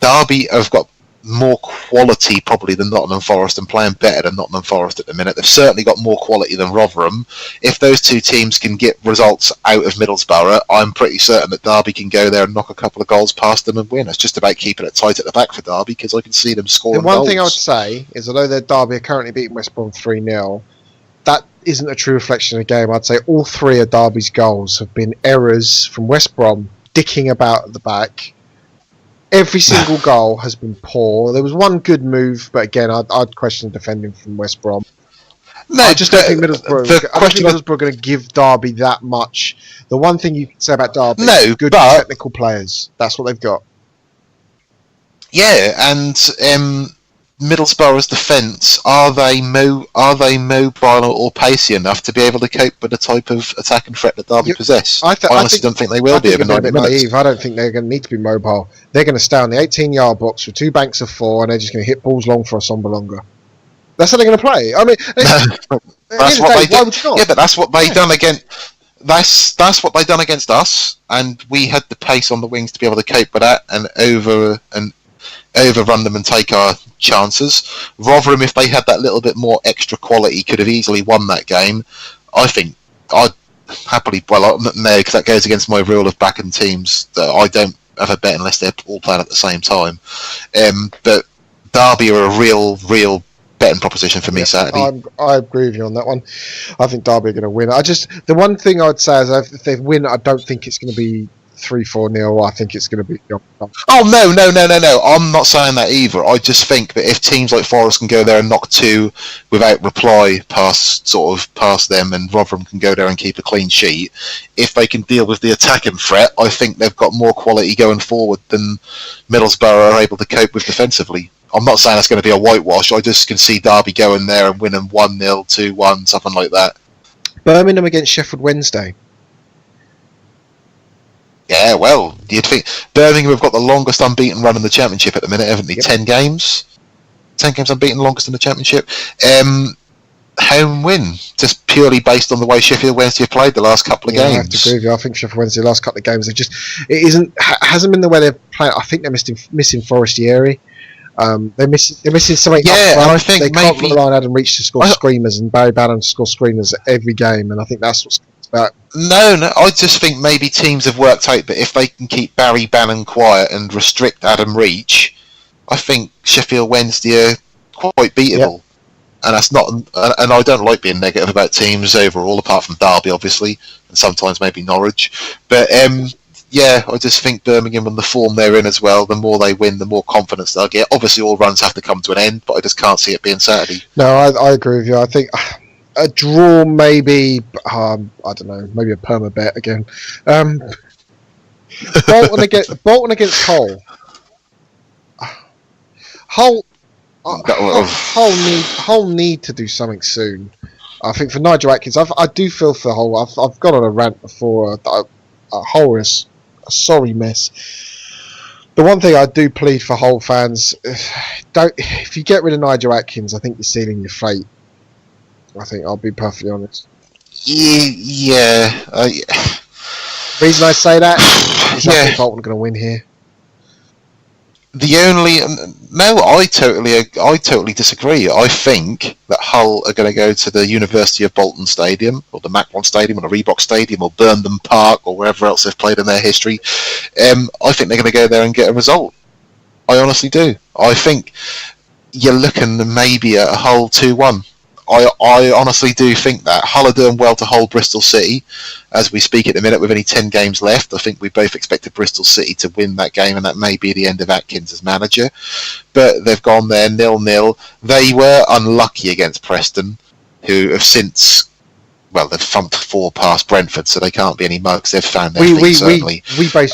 Derby have got more quality probably than Nottingham Forest and playing better than Nottingham Forest at the minute. They've certainly got more quality than Rotherham. If those two teams can get results out of Middlesbrough, I'm pretty certain that Derby can go there and knock a couple of goals past them and win. It's just about keeping it tight at the back for Derby, because I can see them scoring
The one
goals.
thing I would say is, although their Derby are currently beating West Brom 3-0, that isn't a true reflection of the game. I'd say all three of Derby's goals have been errors from West Brom, dicking about at the back. Every single goal has been poor. There was one good move, but again, I'd question defending from West Brom.
No,
I just don't think Middlesbrough are going to give Derby that much. The one thing you can say about Derby is good technical players. That's what they've got.
Yeah, and Middlesbrough's defence, are they mobile or pacey enough to be able to cope with the type of attacking threat that Derby possess? I honestly don't think they will be over 90 minutes.
Naive. I don't think they're going to need to be mobile. They're going to stay on the 18-yard box with two banks of four, and they're just going to hit balls long for a Sombalonga. That's how they're going to play. I mean,
that's what they do. Yeah, but that's what they done against. That's what they done against us, and we had the pace on the wings to be able to cope with that and overrun them and take our chances. Rotherham, if they had that little bit more extra quality, could have easily won that game. I think I'd happily, no, because that goes against my rule of backing teams that I don't have a bet unless they're all playing at the same time. But Derby are a real betting proposition for me Saturday.
I agree with you on that one. I think Derby are going to win. The one thing I'd say is if they win, I don't think it's going to be 3-4-0. I think it's going to be...
Oh, no. I'm not saying that either. I just think that if teams like Forest can go there and knock two without reply past them, and Rotherham can go there and keep a clean sheet, if they can deal with the attacking threat, I think they've got more quality going forward than Middlesbrough are able to cope with defensively. I'm not saying it's going to be a whitewash. I just can see Derby going there and winning 1-0, 2-1, something like that.
Birmingham against Sheffield Wednesday.
Yeah, well, you'd think Birmingham have got the longest unbeaten run in the Championship at the minute, haven't they? Yep. 10 games? 10 games unbeaten, longest in the Championship. Home win, just purely based on the way Sheffield Wednesday have played the last couple of games.
I have to agree with you. I think Sheffield Wednesday, the last couple of games, hasn't been the way they've played. I think they're missing Forestieri. They're missing something.
Yeah, and I think
they can't rely on Adam Reach to score screamers, and Barry Bannon to score screamers every game, and I think that's what's about.
No, I just think maybe teams have worked out, but if they can keep Barry Bannon quiet and restrict Adam Reach, I think Sheffield Wednesday are quite beatable. Yep. And that's not, and I don't like being negative about teams overall, apart from Derby, obviously, and sometimes maybe Norwich. But yeah, I just think Birmingham and the form they're in as well, the more they win, the more confidence they'll get. Obviously, all runs have to come to an end, but I just can't see it being Saturday.
No, I agree with you. I think a draw, maybe, I don't know, maybe a perma bet again. Bolton against Hull. Hull need to do something soon. I think for Nigel Atkins, I do feel for Hull. I've gone on a rant before. Hull is a sorry mess. The one thing I do plead for Hull fans, if you get rid of Nigel Atkins, I think you're sealing your fate. I think I'll be perfectly honest.
Yeah.
The reason I say that is I think Bolton are going to win here.
I totally disagree. I think that Hull are going to go to the University of Bolton Stadium, or the Macron Stadium, or the Reebok Stadium, or Burnham Park, or wherever else they've played in their history. I think they're going to go there and get a result. I honestly do. I think you're looking maybe at a Hull 2-1. I honestly do think that. Hull are doing well to hold Bristol City as we speak at the minute with only 10 games left. I think we both expected Bristol City to win that game, and that may be the end of Atkins as manager. But they've gone there 0-0. They were unlucky against Preston, who have since... Well, they've thumped 4 past Brentford, so they can't be any mugs. They've found their feet, certainly.
We both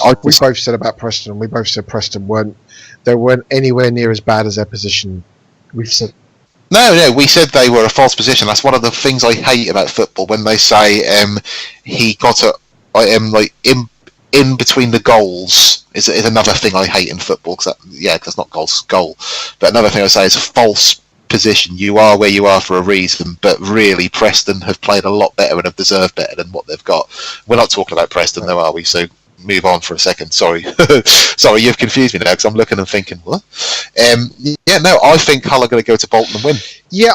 said about Preston, we both said Preston weren't anywhere near as bad as their position. We've said...
No, we said they were a false position. That's one of the things I hate about football, when they say he got like in between the goals is another thing I hate in football, because that's not goal. But another thing I say is a false position. You are where you are for a reason, but really Preston have played a lot better and have deserved better than what they've got. We're not talking about Preston though, are we? So move on for a second. Sorry, sorry, you've confused me now because I'm looking and thinking, what? Yeah, no, I think Hull are going to go to Bolton and win.
Yeah,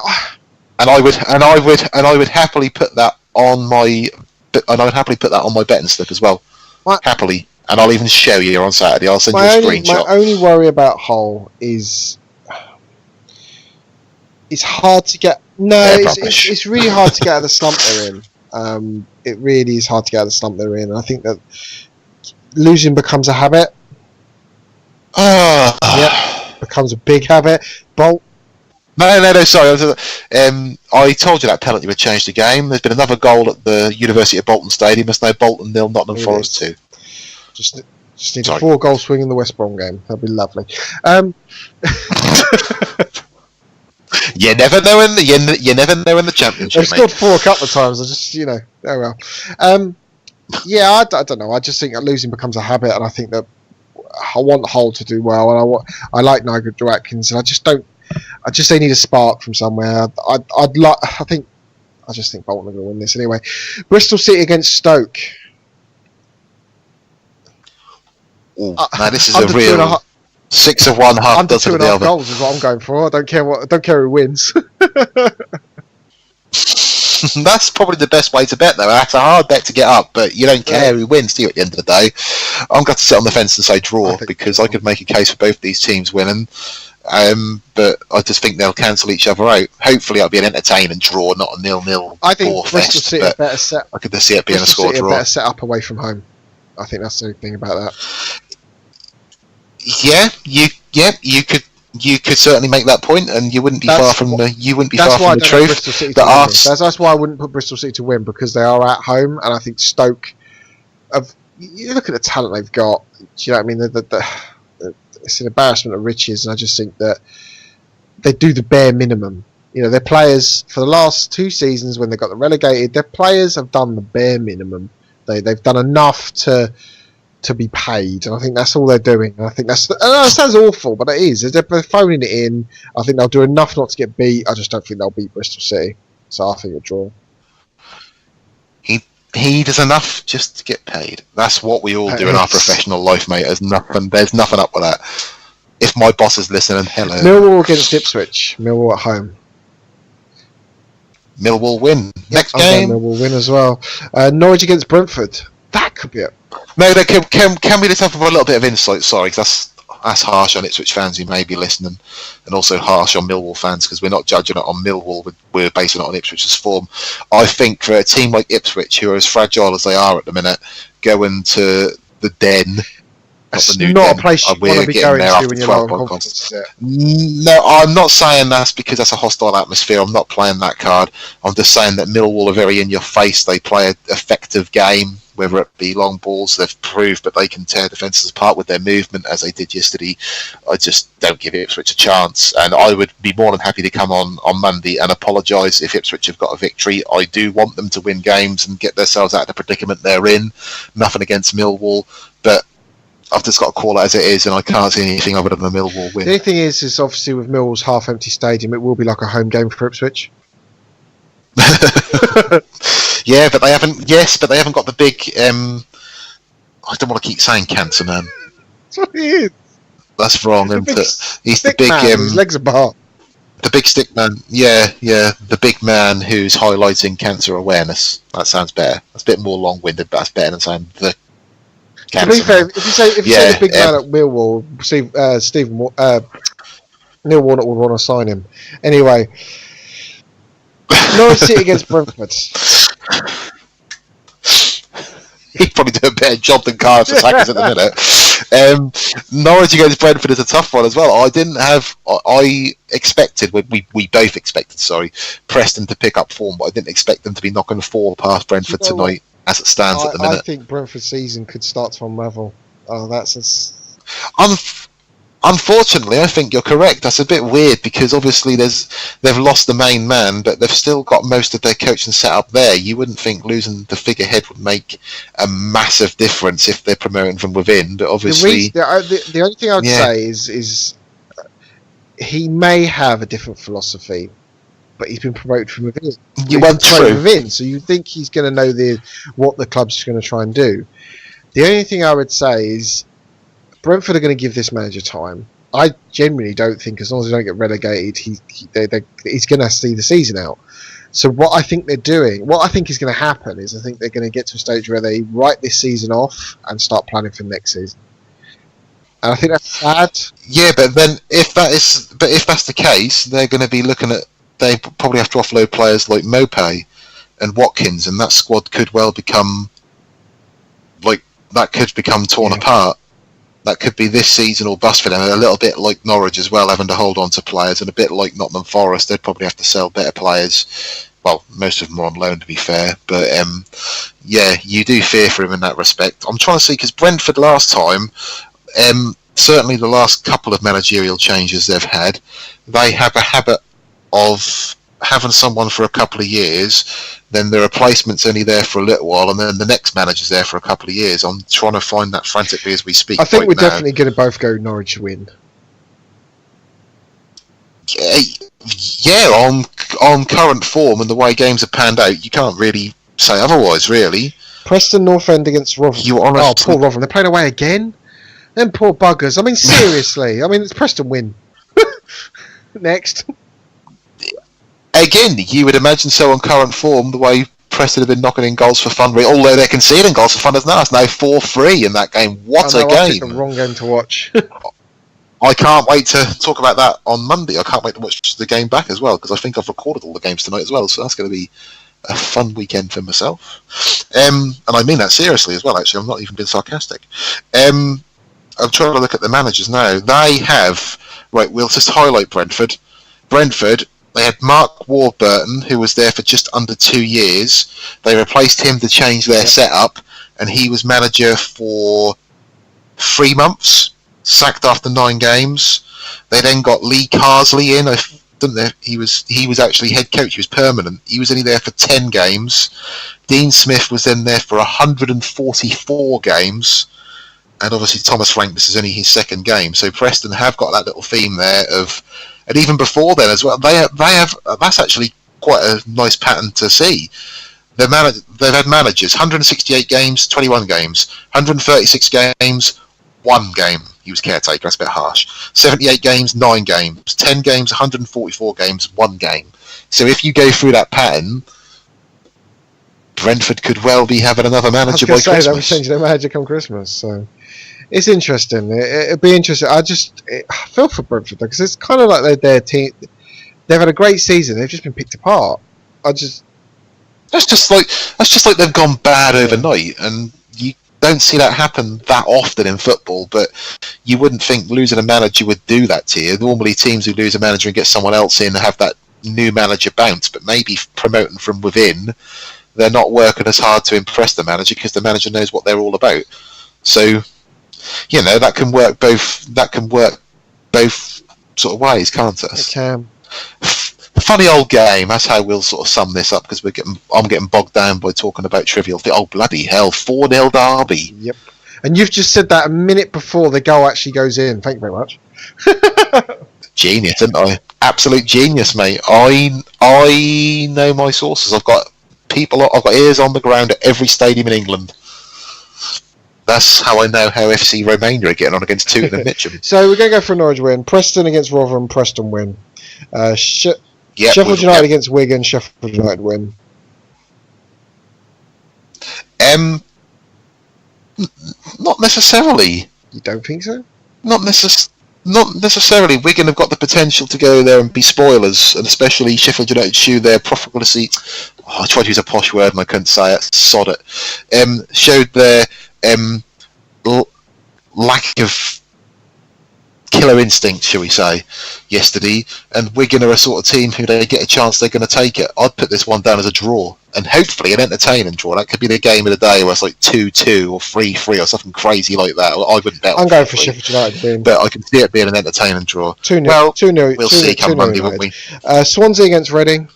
And I would happily put that on my betting slip as well.
What?
Happily, and I'll even show you on Saturday. I'll send you a screenshot.
My only worry about Hull is it's hard to get. No, it's really hard to get out of the slump they're in. It really is hard to get out of the slump they're in. I think that losing becomes a habit. Becomes a big habit. Bolt.
No, sorry. I told you that penalty would change the game. There's been another goal at the University of Bolton Stadium. There's no Bolton 0, Nottingham Forest 2.
Just need a 4-goal swing in the West Brom game. That'd be lovely.
You never know in the Championship.
They've scored 4 a couple of times. I just, oh well. Yeah, I don't know. I just think that losing becomes a habit, and I think that I want Hull to do well, and I like Nigel Atkins, and I just they need a spark from somewhere. I just think Bolton are going to win this anyway. Bristol City against Stoke.
Now this is a real 6 of one, half dozen of the other.
Goals is what I'm going for. I don't care who wins.
That's probably the best way to bet, though. That's a hard bet to get up, but you don't care who wins, do you? At the end of the day, I'm going to sit on the fence and say draw because I could make a case for both these teams winning. But I just think they'll cancel each other out. Hopefully, it'll be an entertaining draw, not a 0-0.
I think Bristol City are better set.
I could see it being a score draw.
Better set up away from home. I think that's the thing about that.
Yeah, you could certainly make that point, and you wouldn't be far from the truth.
That's why I wouldn't put Bristol City to win, because they are at home, and I think Stoke. You look at the talent they've got. Do you know what I mean? It's an embarrassment of riches, and I just think that they do the bare minimum. Their players for the last 2 seasons when they got relegated, their players have done the bare minimum. They've done enough to be paid, and I think that's all they're doing. And I think that sounds awful, but it is. They're phoning it in. I think they'll do enough not to get beat. I just don't think they'll beat Bristol City, so I think a draw.
He does enough just to get paid. That's what we all do in our professional life, mate. There's nothing up with that. If my boss is listening, hello.
Millwall against Ipswich. Millwall at home.
Millwall win. Next game.
Millwall win as well. Norwich against Brentford. That could be it.
No, can we just have a little bit of insight? Sorry, because that's harsh on Ipswich fans who may be listening, and also harsh on Millwall fans because we're not judging it on Millwall, we're basing it on Ipswich's form. I think for a team like Ipswich, who are as fragile as they are at the minute, going to the Den,
it's not a place you want to be going to when you're low on confidence.
No, I'm not saying that's because that's a hostile atmosphere. I'm not playing that card. I'm just saying that Millwall are very in your face. They play an effective game, whether it be long balls. They've proved that they can tear defences apart with their movement, as they did yesterday. I just don't give Ipswich a chance, and I would be more than happy to come on Monday and apologise if Ipswich have got a victory. I do want them to win games and get themselves out of the predicament they're in. Nothing against Millwall, but I've just got to call it as it is, and I can't see anything other than a Millwall win.
The only thing is obviously with Millwall's half-empty stadium, it will be like a home game for Ipswich.
Yeah, but they haven't. Yes, but they haven't got the big. I don't want to keep saying cancer man.
That's what he is.
That's wrong, isn't it? He's the big.
Man, his legs apart.
The big stick man. Yeah. The big man who's highlighting cancer awareness. That sounds better. That's a bit more long-winded, but that's better than saying the.
To be fair, if you say the big man at Millwall, Neil Warnock would want to sign him. Anyway, Norwich City against Brentford.
He'd probably do a better job than Cardiff attackers at the minute. Norwich against Brentford is a tough one as well. I expected, we both expected, Preston to pick up form, but I didn't expect them to be knocking 4 past Brentford tonight. As it stands at the minute,
I think Brentford's season could start to unravel.
Unfortunately, I think you're correct. That's a bit weird because obviously they've lost the main man, but they've still got most of their coaching set up there. You wouldn't think losing the figurehead would make a massive difference if they're promoting from within, but obviously
the only thing I would say is he may have a different philosophy. But he's been promoted from within. So you think he's going to know what the club's going to try and do. The only thing I would say is Brentford are going to give this manager time. I genuinely don't think, as long as they don't get relegated, he's going to see the season out. So what I think they're doing, what I think is going to happen is I think they're going to get to a stage where they write this season off and start planning for next season. And I think that's sad.
Yeah, but then if that's the case, they're going to be looking at, they probably have to offload players like Mopay and Watkins, and that squad could well become torn apart. That could be this season or bust for them. And a little bit like Norwich as well, having to hold on to players, and a bit like Nottingham Forest, they'd probably have to sell better players. Well, most of them are on loan, to be fair. But yeah, you do fear for him in that respect. I'm trying to see, because Brentford last time, certainly the last couple of managerial changes they've had, they have a habit of having someone for a couple of years, then the replacement's only there for a little while, and then the next manager's there for a couple of years. I'm trying to find that frantically as we speak.
I think we're definitely going to both go Norwich to win.
Yeah, on current form and the way games have panned out, you can't really say otherwise, really.
Preston North End against Rotherham. Oh, poor Rotherham. They're playing away again? Them poor buggers. I mean, seriously. I mean, it's Preston win. Next.
Again, you would imagine so on current form, the way Preston have been knocking in goals for fun, although they're conceding goals for fun as now. It's now 4-3 in that game. What a game.
It's the wrong game to watch.
I can't wait to talk about that on Monday. I can't wait to watch the game back as well, because I think I've recorded all the games tonight as well, so that's going to be a fun weekend for myself. And I mean that seriously as well, actually. I'm not even being sarcastic. I'm trying to look at the managers now. They have... Right, we'll just highlight Brentford. Brentford, they had Mark Warburton, who was there for just under 2 years. They replaced him to change their setup, and he was manager for 3 months, sacked after 9 games. They then got Lee Carsley in. He was actually head coach. He was permanent. He was only there for 10 games. Dean Smith was then there for 144 games. And obviously Thomas Frank, this is only his 2nd game. So Preston have got that little theme there of, and even before then as well, they have that's actually quite a nice pattern to see. They've had managers, 168 games, 21 games, 136 games, 1 game. He was caretaker, that's a bit harsh. 78 games, 9 games, 10 games, 144 games, 1 game. So if you go through that pattern, Brentford could well be having another manager by Christmas.
They'll be changing their manager come Christmas, so it's interesting. It'd be interesting. I feel for Brentford because it's kind of like their team. They've had a great season. They've just been picked apart. That's just like they've gone bad overnight, and you don't see that happen that often in football. But you wouldn't think losing a manager would do that to you. Normally, teams who lose a manager and get someone else in have that new manager bounce. But maybe promoting from within, they're not working as hard to impress the manager because the manager knows what they're all about. So, you know, that can work both sort of ways, can't it? It can.
Funny old game. That's how we'll sort of sum this up, because I'm getting bogged down by talking about trivial things. Oh, bloody hell, 4-0 Derby.
Yep. And you've just said that a minute before the goal actually goes in. Thank you very much.
Genius, isn't I? Absolute genius, mate. I know my sources. I've got ears on the ground at every stadium in England. That's how I know how FC Romania are getting on against Tooting and Mitcham.
So we're going to go for a Norwich win. Preston against Rotherham, Preston win. Sheffield United against Wigan, Sheffield United win.
Not necessarily.
You don't think so?
Not necessarily. Wigan have got the potential to go there and be spoilers, and especially Sheffield United show their profligacy. I tried to use a posh word and I couldn't say it. Sod it. Showed their lack of killer instinct, shall we say, yesterday. And Wigan are a sort of team who they get a chance, they're going to take it. I'd put this one down as a draw, and hopefully an entertaining draw. That could be the game of the day where it's like 2-2 or 3-3 or something crazy like that. I wouldn't bet.
I'm going for Sheffield United win,
but I can see it being an entertaining draw.
2-0.
Well,
2-0.
We'll see come Monday, won't we?
Swansea against Reading.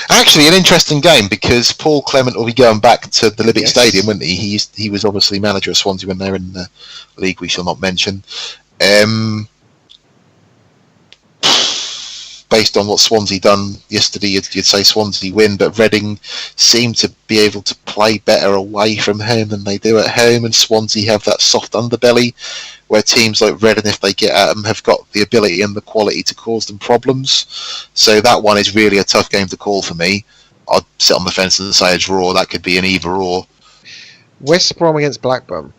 Actually, an interesting game, because Paul Clement will be going back to the Liberty Stadium, wouldn't he? He was obviously manager of Swansea when they were in the league we shall not mention. Both based on what Swansea done yesterday, you'd say Swansea win, but Reading seem to be able to play better away from home than they do at home, and Swansea have that soft underbelly where teams like Reading, if they get at them, have got the ability and the quality to cause them problems. So that one is really a tough game to call for me. I'd sit on the fence and say a draw. That could be an either or.
West Brom against Blackburn.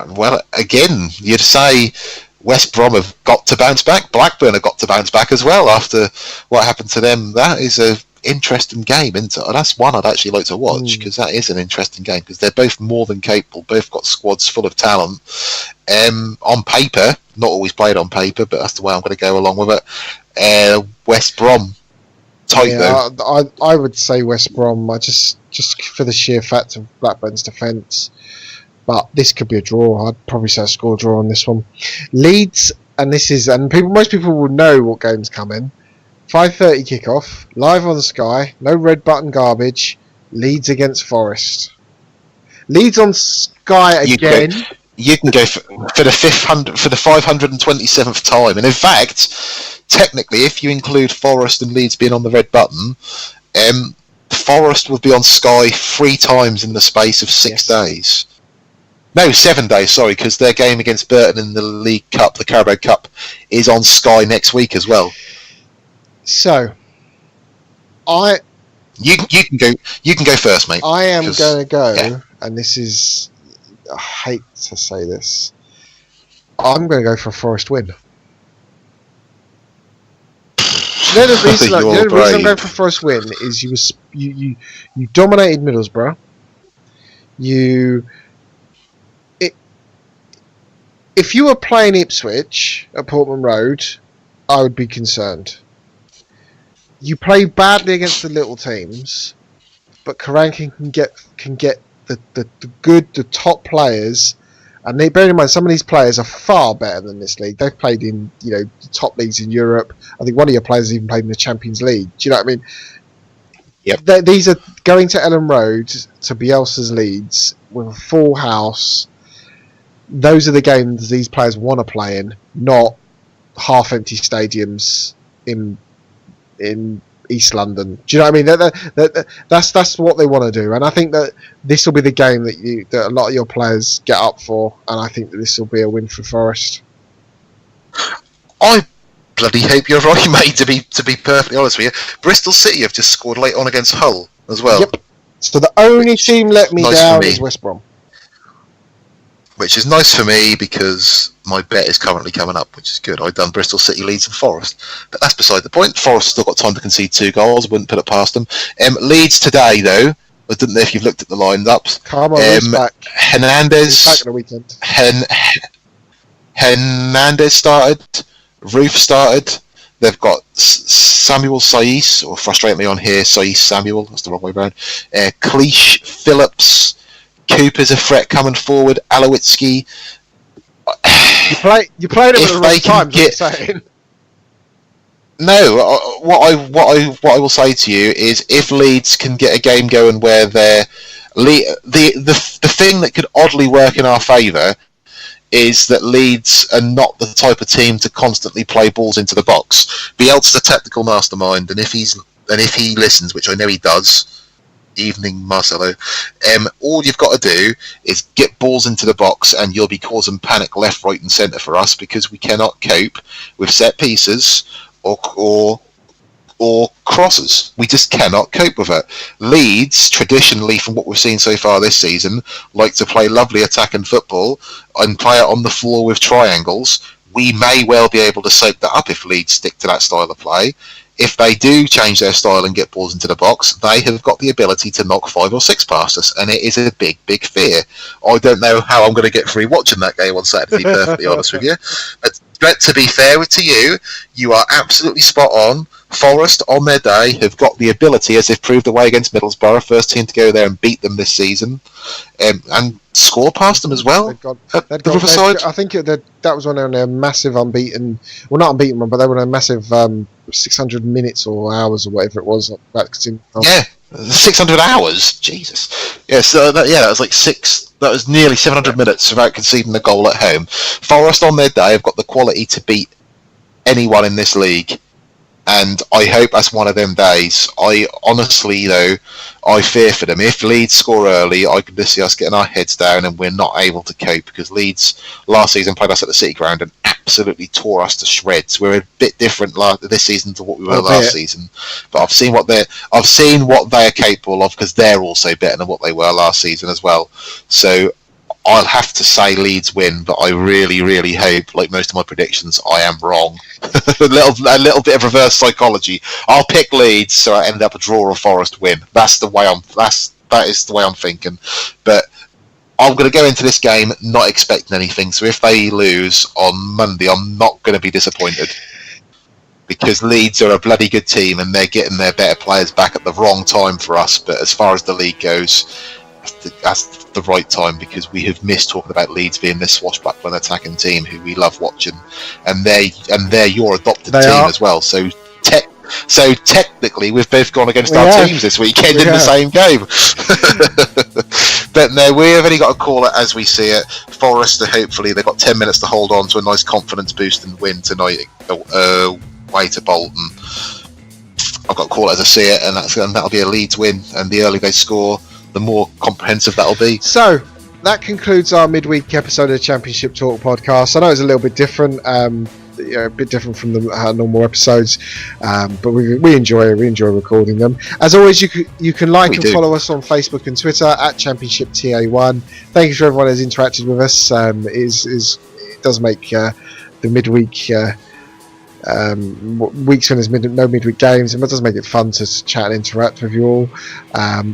Well, again, you'd say West Brom have got to bounce back. Blackburn have got to bounce back as well after what happened to them. That is a interesting game, isn't it? That's one I'd actually like to watch, because that is an interesting game, because they're both more than capable, both got squads full of talent. On paper, not always played on paper, but that's the way I'm going to go along with it. West Brom, tight though.
I would say West Brom. Just for the sheer fact of Blackburn's defence, but this could be a draw. I'd probably say a score draw on this one. Leeds, and most people will know what games come in. 5:30 kickoff, live on Sky, no red button garbage. Leeds against Forest. Leeds on Sky again.
You can go for the 527th time, and in fact, technically, if you include Forest and Leeds being on the red button, Forest will be on Sky 3 times in the space of 6 days. No, 7 days. Sorry, because their game against Burton in the League Cup, the Carabao Cup, is on Sky next week as well.
So,
you can go first, mate.
I am going to go, and this is, I hate to say this, I'm going to go for a Forest win. The reason I'm going for a Forest win is you dominated Middlesbrough. If you were playing Ipswich at Portman Road, I would be concerned. You play badly against the little teams, but Karanka can get the top players, and bearing in mind some of these players are far better than this league. They've played in the top leagues in Europe. I think one of your players has even played in the Champions League. Do you know what I mean?
Yep.
These are going to Ellen Road to Bielsa's Leeds with a full house. Those are the games these players want to play in, not half-empty stadiums in East London. Do you know what I mean? That's what they want to do, and I think that this will be the game that a lot of your players get up for, and I think that this will be a win for Forest.
I bloody hope you're right, mate. To be perfectly honest with you, Bristol City have just scored late on against Hull as well.
Yep. So the only team let me down is West Brom.
Which is nice for me because my bet is currently coming up, which is good. I've done Bristol City, Leeds and Forest. But that's beside the point. Forest still got time to concede 2 goals. I wouldn't put it past them. Leeds today, though, I don't know if you've looked at the lineups.
Carmo's back.
Hernandez.
He's back on the weekend.
Hernandez started. Roof started. They've got Samuel Saiss, or frustratingly on here, Saiss Samuel. That's the wrong way around. Cleach, Phillips. Cooper's a threat coming forward. Alowitzki.
You played him at the right time.
No, what I will say to you is, if Leeds can get a game going where they're the thing that could oddly work in our favour is that Leeds are not the type of team to constantly play balls into the box. Bielsa's a technical mastermind, and if he listens, which I know he does. Evening, Marcelo. All you've got to do is get balls into the box, and you'll be causing panic left, right, and centre for us, because we cannot cope with set pieces or crosses. We just cannot cope with it. Leeds, traditionally, from what we've seen so far this season, like to play lovely attacking football and play it on the floor with triangles. We may well be able to soak that up if Leeds stick to that style of play. If they do change their style and get balls into the box, they have got the ability to knock 5 or 6 past us, and it is a big, big fear. I don't know how I'm going to get through watching that game on Saturday, to be perfectly honest with you. But to be fair to you, you are absolutely spot on. Forest, on their day, have got the ability, as they've proved away against Middlesbrough, first team to go there and beat them this season, and score past them as well. The Riverside.
I think that was when they were on a massive unbeaten, well, not unbeaten one, but they were on a massive 600 minutes or hours or whatever it was.
Yeah, 600 hours. Jesus. Yeah, so that was like that was nearly 700 minutes without conceding a goal at home. Forest on their day have got the quality to beat anyone in this league. And I hope that's one of them days. I honestly, though, I fear for them. If Leeds score early, I could just see us getting our heads down and we're not able to cope, because Leeds last season played us at the City Ground and absolutely tore us to shreds. We're a bit different this season to what we were last season, but I've seen what they are capable of, because they're also better than what they were last season as well. So I'll have to say Leeds win, but I really, really hope, like most of my predictions, I am wrong. a little bit of reverse psychology. I'll pick Leeds, so I end up a draw or Forest win. That is the way I'm thinking. But I'm going to go into this game not expecting anything. So if they lose on Monday, I'm not going to be disappointed, because Leeds are a bloody good team and they're getting their better players back at the wrong time for us. But as far as the league goes, that's the right time, because we have missed talking about Leeds being this swashbuckling attacking team who we love watching, and they're your adopted team as well. So technically, we've both gone against our teams this weekend in the same game. But no, we've only got to call it as we see it. Forest, hopefully, they've got 10 minutes to hold on to a nice confidence boost and win tonight away to Bolton. I've got to call it as I see it, and that'll be a Leeds win. And the earlier they score, the more comprehensive that'll be.
So that concludes our midweek episode of the Championship Talk podcast. I know it's a little bit different, a bit different from the normal episodes, but we enjoy it. We enjoy recording them. As always, you can like and follow us on Facebook and Twitter at Championship TA1. Thank you to everyone who's interacted with us. It does make the midweek weeks when there's no midweek games, and it does make it fun to chat and interact with you all.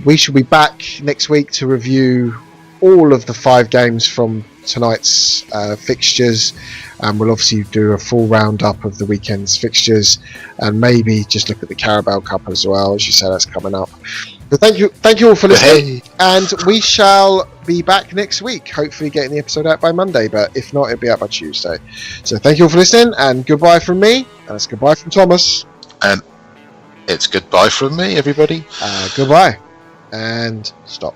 We shall be back next week to review all of the 5 games from tonight's fixtures, and we'll obviously do a full roundup of the weekend's fixtures, and maybe just look at the Carabao Cup as well. As you say, that's coming up. But thank you all for listening, and we shall be back next week, hopefully getting the episode out by Monday, but if not, it'll be out by Tuesday. So thank you all for listening, and goodbye from me, and it's goodbye from Thomas.
And it's goodbye from me, everybody.
Goodbye, and stop.